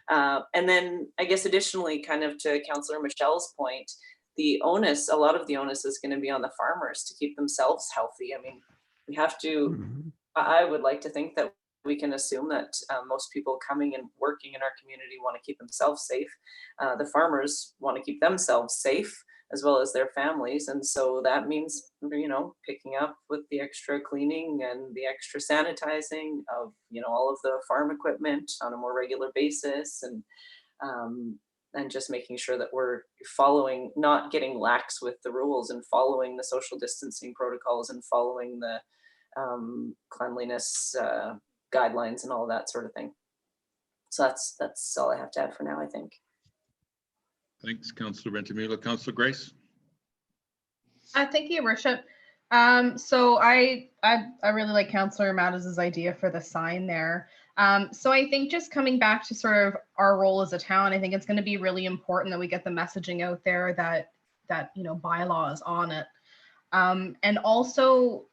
And then I guess additionally, kind of to Councillor Michelle's point, a lot of the onus is going to be on the farmers to keep themselves healthy. I mean, we have to, I would like to think that we can assume that most people coming and working in our community want to keep themselves safe. The farmers want to keep themselves safe, as well as their families. And so that means, picking up with the extra cleaning and the extra sanitizing of, all of the farm equipment on a more regular basis, and just making sure that we're not getting lax with the rules and following the social distancing protocols and following the cleanliness guidelines and all of that sort of thing. So that's all I have to add for now, I think. Thanks, Councillor Ventimiglia. Councillor Grace? Thank you, Worship. So I really like Councillor Mattis's idea for the sign there. So I think just coming back to sort of our role as a town, I think it's going to be really important that we get the messaging out there that bylaw is on it. And also,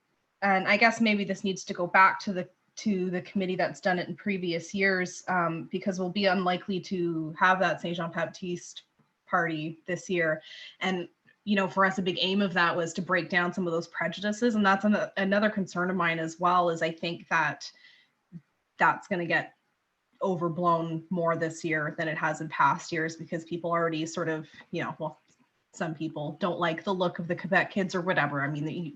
and I guess maybe this needs to go back to the committee that's done it in previous years, because we'll be unlikely to have that Saint Jean Baptiste party this year. And for us, a big aim of that was to break down some of those prejudices. And that's another concern of mine as well, is I think that that's going to get overblown more this year than it has in past years, because people already sort of, some people don't like the look of the Quebec kids or whatever. I mean,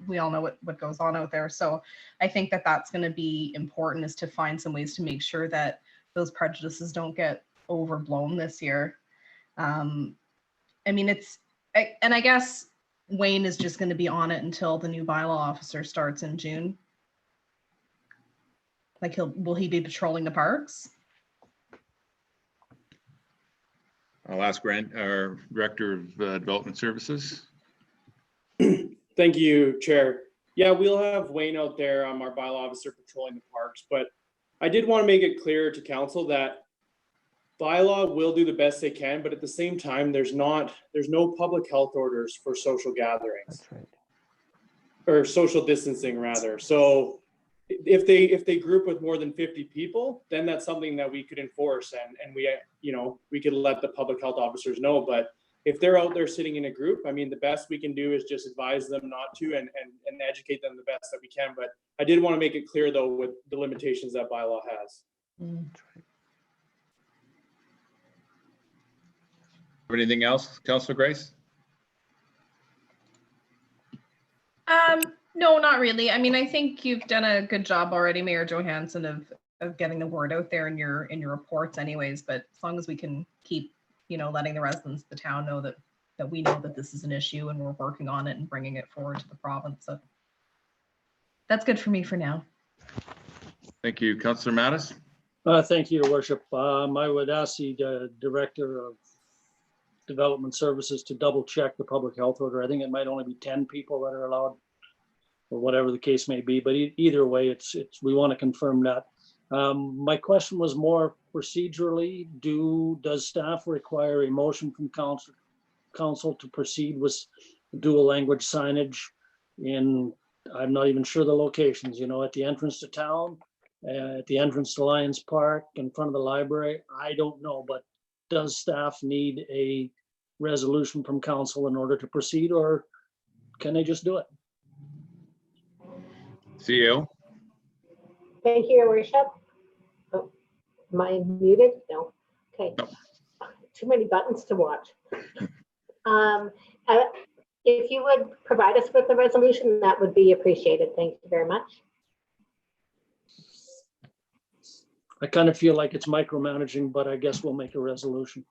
we all know what goes on out there. So I think that that's going to be important, is to find some ways to make sure that those prejudices don't get overblown this year. I mean, and I guess Wayne is just going to be on it until the new bylaw officer starts in June. Like, will he be patrolling the parks? I'll ask our Director of Development Services. Thank you, Chair. Yeah, we'll have Wayne out there, our bylaw officer patrolling the parks, but I did want to make it clear to council that bylaw will do the best they can, but at the same time, there's no public health orders for social gatherings. That's right. Or social distancing rather. So if they group with more than 50 people, then that's something that we could enforce and we could let the public health officers know. But if they're out there sitting in a group, I mean, the best we can do is just advise them not to and educate them the best that we can. But I did want to make it clear though with the limitations that bylaw has. Anything else, Councilor Grace? No, not really. I mean, I think you've done a good job already, Mayor Johansson, of getting the word out there in your reports anyways, but as long as we can keep, letting the residents of the town know that we know that this is an issue and we're working on it and bringing it forward to the province. So that's good for me for now. Thank you. Councilor Mattis? Thank you, Your Worship. I would ask the Director of Development Services to double check the public health order. I think it might only be 10 people that are allowed, or whatever the case may be, but either way, we want to confirm that. My question was more procedurally, does staff require a motion from council to proceed with dual language signage in, I'm not even sure the locations, at the entrance to town, at the entrance to Lions Park, in front of the library? I don't know, but does staff need a resolution from council in order to proceed, or can they just do it? CEO? Thank you, Your Worship. Oh, am I muted? No. Okay. No. Too many buttons to watch. If you would provide us with the resolution, that would be appreciated. Thank you very much. I kind of feel like it's micromanaging, but I guess we'll make a resolution.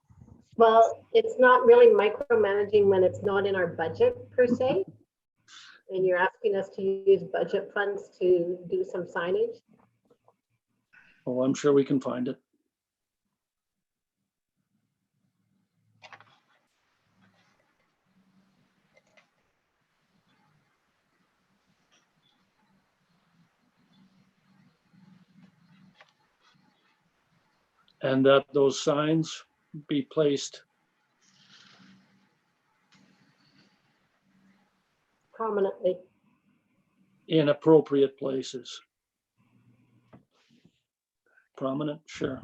Well, it's not really micromanaging when it's not in our budget per se. And you're asking us to use budget funds to do some signage. Oh, I'm sure we can find it. And that those signs be placed Prominently. in appropriate places. Prominent, sure.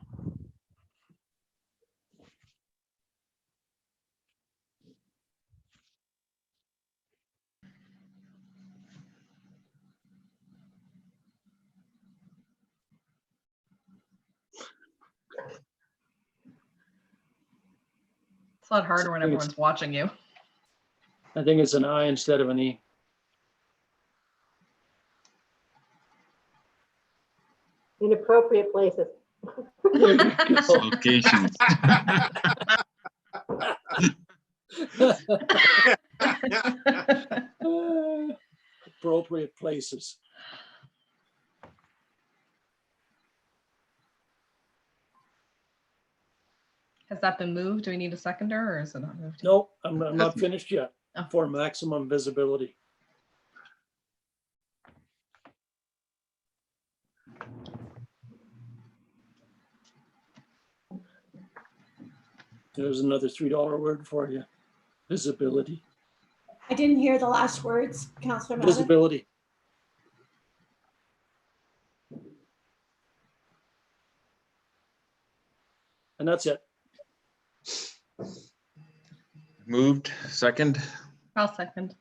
It's a lot harder when everyone's watching you. I think it's an I instead of an E. Inappropriate places. There you go. Locations. Appropriate places. Has that been moved? Do we need a seconder or is it not moved? yet? Nope, I'm not finished yet. Oh. For maximum visibility. There's another $3 word for you. Visibility. I didn't hear the last words, Councillor Madden. Visibility. And that's it. Moved, second. I'll second.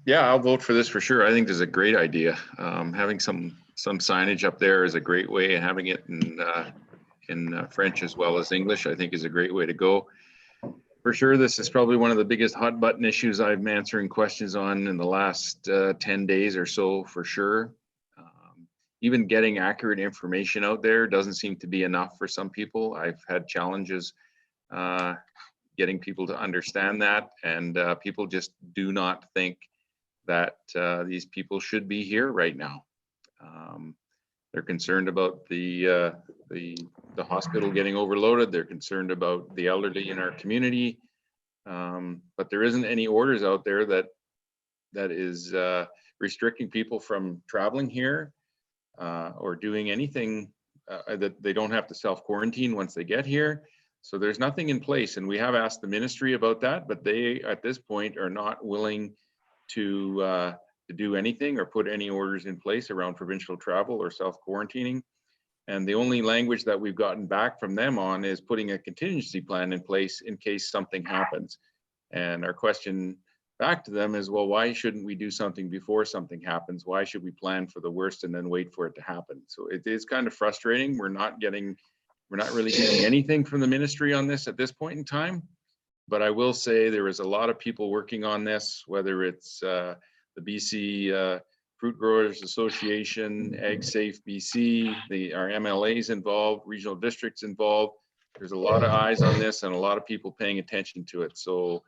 Yeah, I'll vote for this for sure. I think this is a great idea. Having some signage up there is a great way, and having it in French as well as English, I think is a great way to go. For sure, this is probably one of the biggest hot button issues I've been answering questions on in the last 10 days or so, for sure. Even getting accurate information out there doesn't seem to be enough for some people. I've had challenges getting people to understand that, and people just do not think that these people should be here right now. They're concerned about the hospital getting overloaded. They're concerned about the elderly in our community. But there isn't any orders out there that is restricting people from traveling here or doing anything that they don't have to self-quarantine once they get here. So there's nothing in place, and we have asked the ministry about that, but they at this point are not willing to do anything or put any orders in place around provincial travel or self-quarantining. And the only language that we've gotten back from them on is putting a contingency plan in place in case something happens. And our question back to them is, well, why shouldn't we do something before something happens? Why should we plan for the worst and then wait for it to happen? So it is kind of frustrating. We're not really getting anything from the ministry on this at this point in time. But I will say there is a lot of people working on this, whether it's the BC Fruit Growers Association, Ag Safe BC, our MLAs involved, regional districts involved. There's a lot of eyes on this and a lot of people paying attention to it. So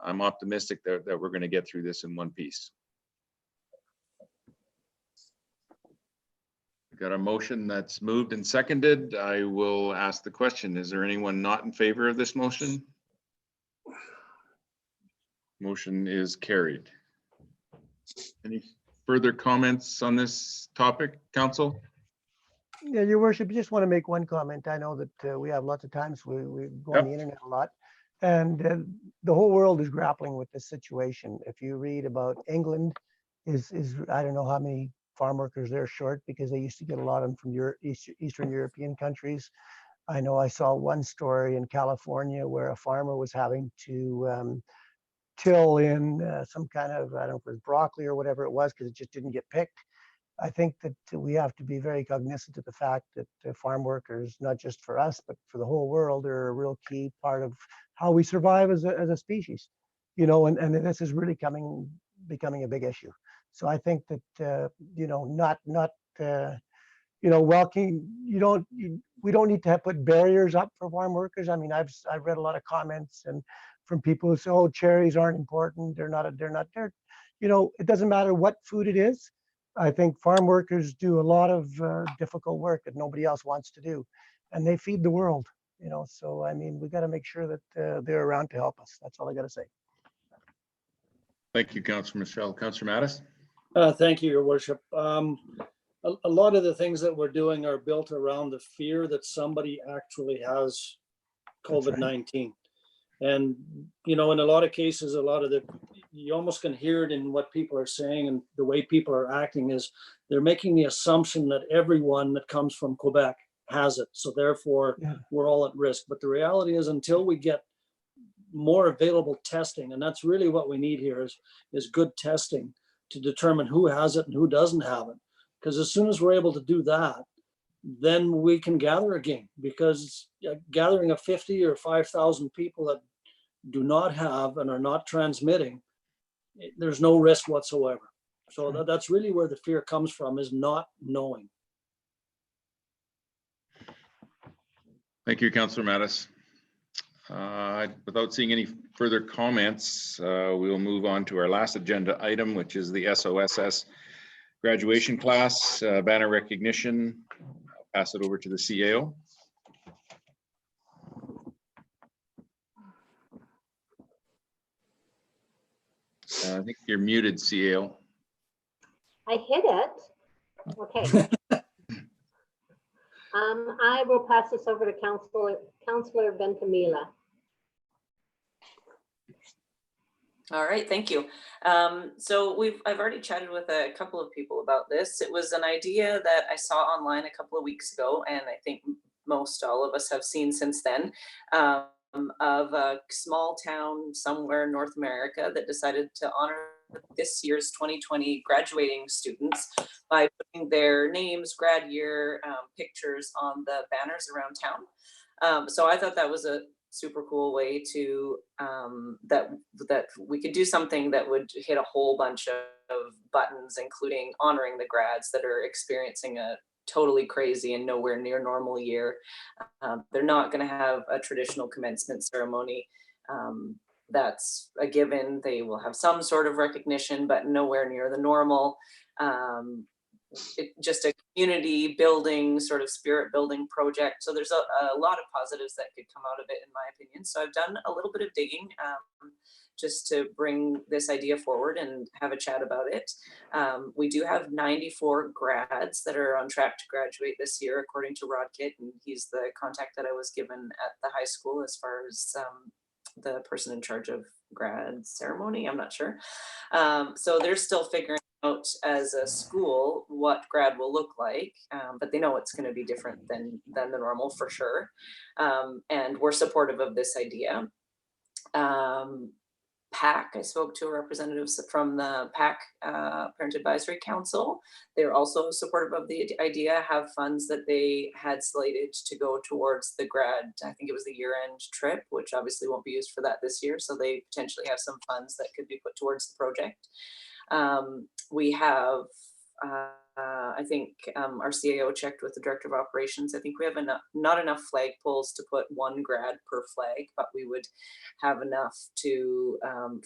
I'm optimistic that we're going to get through this in one piece. We've got a motion that's moved and seconded. I will ask the question. Is there anyone not in favor of this motion? Motion is carried. Any further comments on this topic, Council? Yeah, Your Worship, just want to make one comment. I know that we have lots of times we go on the internet a lot, and the whole world is grappling with this situation. If you read about England, is I don't know how many farm workers they're short because they used to get a lot of them from Eastern European countries. I know I saw one story in California where a farmer was having to till in some kind of, I don't know if it was broccoli or whatever it was, because it just didn't get picked. I think that we have to be very cognizant of the fact that farm workers, not just for us, but for the whole world, are a real key part of how we survive as a species, you know, and this is really becoming a big issue. So I think that, you know, we don't need to put barriers up for farm workers. I mean, I've read a lot of comments and from people who say, oh, cherries aren't important. They're not, you know, it doesn't matter what food it is. I think farm workers do a lot of difficult work that nobody else wants to do, and they feed the world, you know. So, I mean, we got to make sure that they're around to help us. That's all I got to say. Thank you, Councillor Michelle. Councillor Mattis? Thank you, Your Worship. A lot of the things that we're doing are built around the fear that somebody actually has COVID-19. And, you know, in a lot of cases, you almost can hear it in what people are saying and the way people are acting is they're making the assumption that everyone that comes from Quebec has it. So therefore, we're all at risk. But the reality is until we get more available testing, and that's really what we need here is good testing to determine who has it and who doesn't have it. Because as soon as we're able to do that, then we can gather again, because gathering of 50 or 5,000 people that do not have and are not transmitting, there's no risk whatsoever. So that's really where the fear comes from, is not knowing. Thank you, Councillor Mattis. Without seeing any further comments, we will move on to our last agenda item, which is the SOSS graduation class banner recognition. I'll pass it over to the CAO. I think you're muted, CAO. I hit it. Okay. I will pass this over to Councillor Ventimiglia. All right, thank you. So I've already chatted with a couple of people about this. It was an idea that I saw online a couple of weeks ago, and I think most all of us have seen since then, of a small town somewhere in North America that decided to honor this year's 2020 graduating students by putting their names, grad year, pictures on the banners around town. So I thought that was a super cool way to that we could do something that would hit a whole bunch of buttons, including honoring the grads that are experiencing a totally crazy and nowhere near normal year. They're not going to have a traditional commencement ceremony. That's a given. They will have some sort of recognition, but nowhere near the normal. just a community building, sort of spirit building project. So there's a lot of positives that could come out of it, in my opinion. So I've done a little bit of digging just to bring this idea forward and have a chat about it. We do have 94 grads that are on track to graduate this year, according to Rod Kitt, and he's the contact that I was given at the high school as far as the person in charge of grad ceremony. I'm not sure. So they're still figuring out as a school what grad will look like, but they know it's going to be different than the normal for sure. And we're supportive of this idea. PAC, I spoke to a representative from the PAC Parent Advisory Council. They're also supportive of the idea, have funds that they had slated to go towards the grad, I think it was the year-end trip, which obviously won't be used for that this year. So they potentially have some funds that could be put towards the project. We have, I think our CAO checked with the Director of Operations. I think we have not enough flag poles to put one grad per flag, but we would have enough to,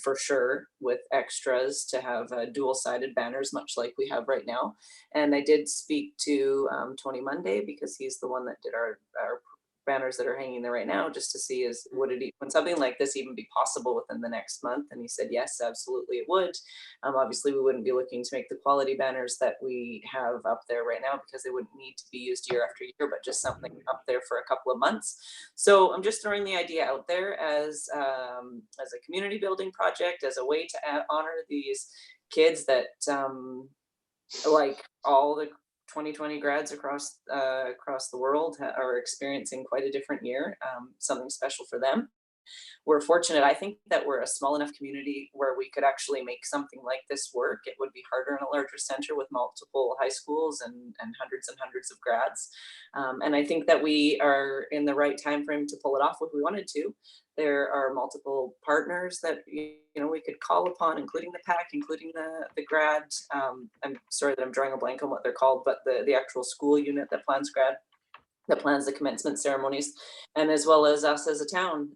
for sure, with extras to have dual-sided banners, much like we have right now. And I did speak to Tony Monday, because he's the one that did our banners that are hanging there right now, just to see would something like this even be possible within the next month? And he said, yes, absolutely it would. Obviously we wouldn't be looking to make the quality banners that we have up there right now, because they wouldn't need to be used year after year, but just something up there for a couple of months. So I'm just throwing the idea out there as a community building project, as a way to honor these kids that like all the 2020 grads across the world are experiencing quite a different year, something special for them. We're fortunate, I think, that we're a small enough community where we could actually make something like this work. It would be harder in a larger center with multiple high schools and hundreds of grads. And I think that we are in the right time frame to pull it off if we wanted to. There are multiple partners that we could call upon, including the PAC, including the grad. I'm sorry that I'm drawing a blank on what they're called, but the actual school unit that plans grad, that plans the commencement ceremonies, and as well as us as a town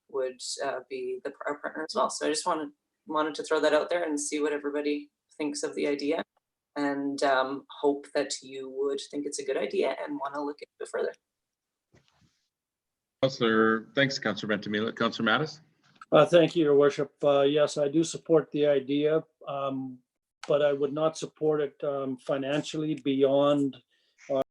would be our partner as well. So I just wanted to throw that out there and see what everybody thinks of the idea, and hope that you would think it's a good idea and want to look into it further. Thanks, Councillor Ventimiglia. Councillor Mattis? Thank you, Your Worship. Yes, I do support the idea, but I would not support it financially beyond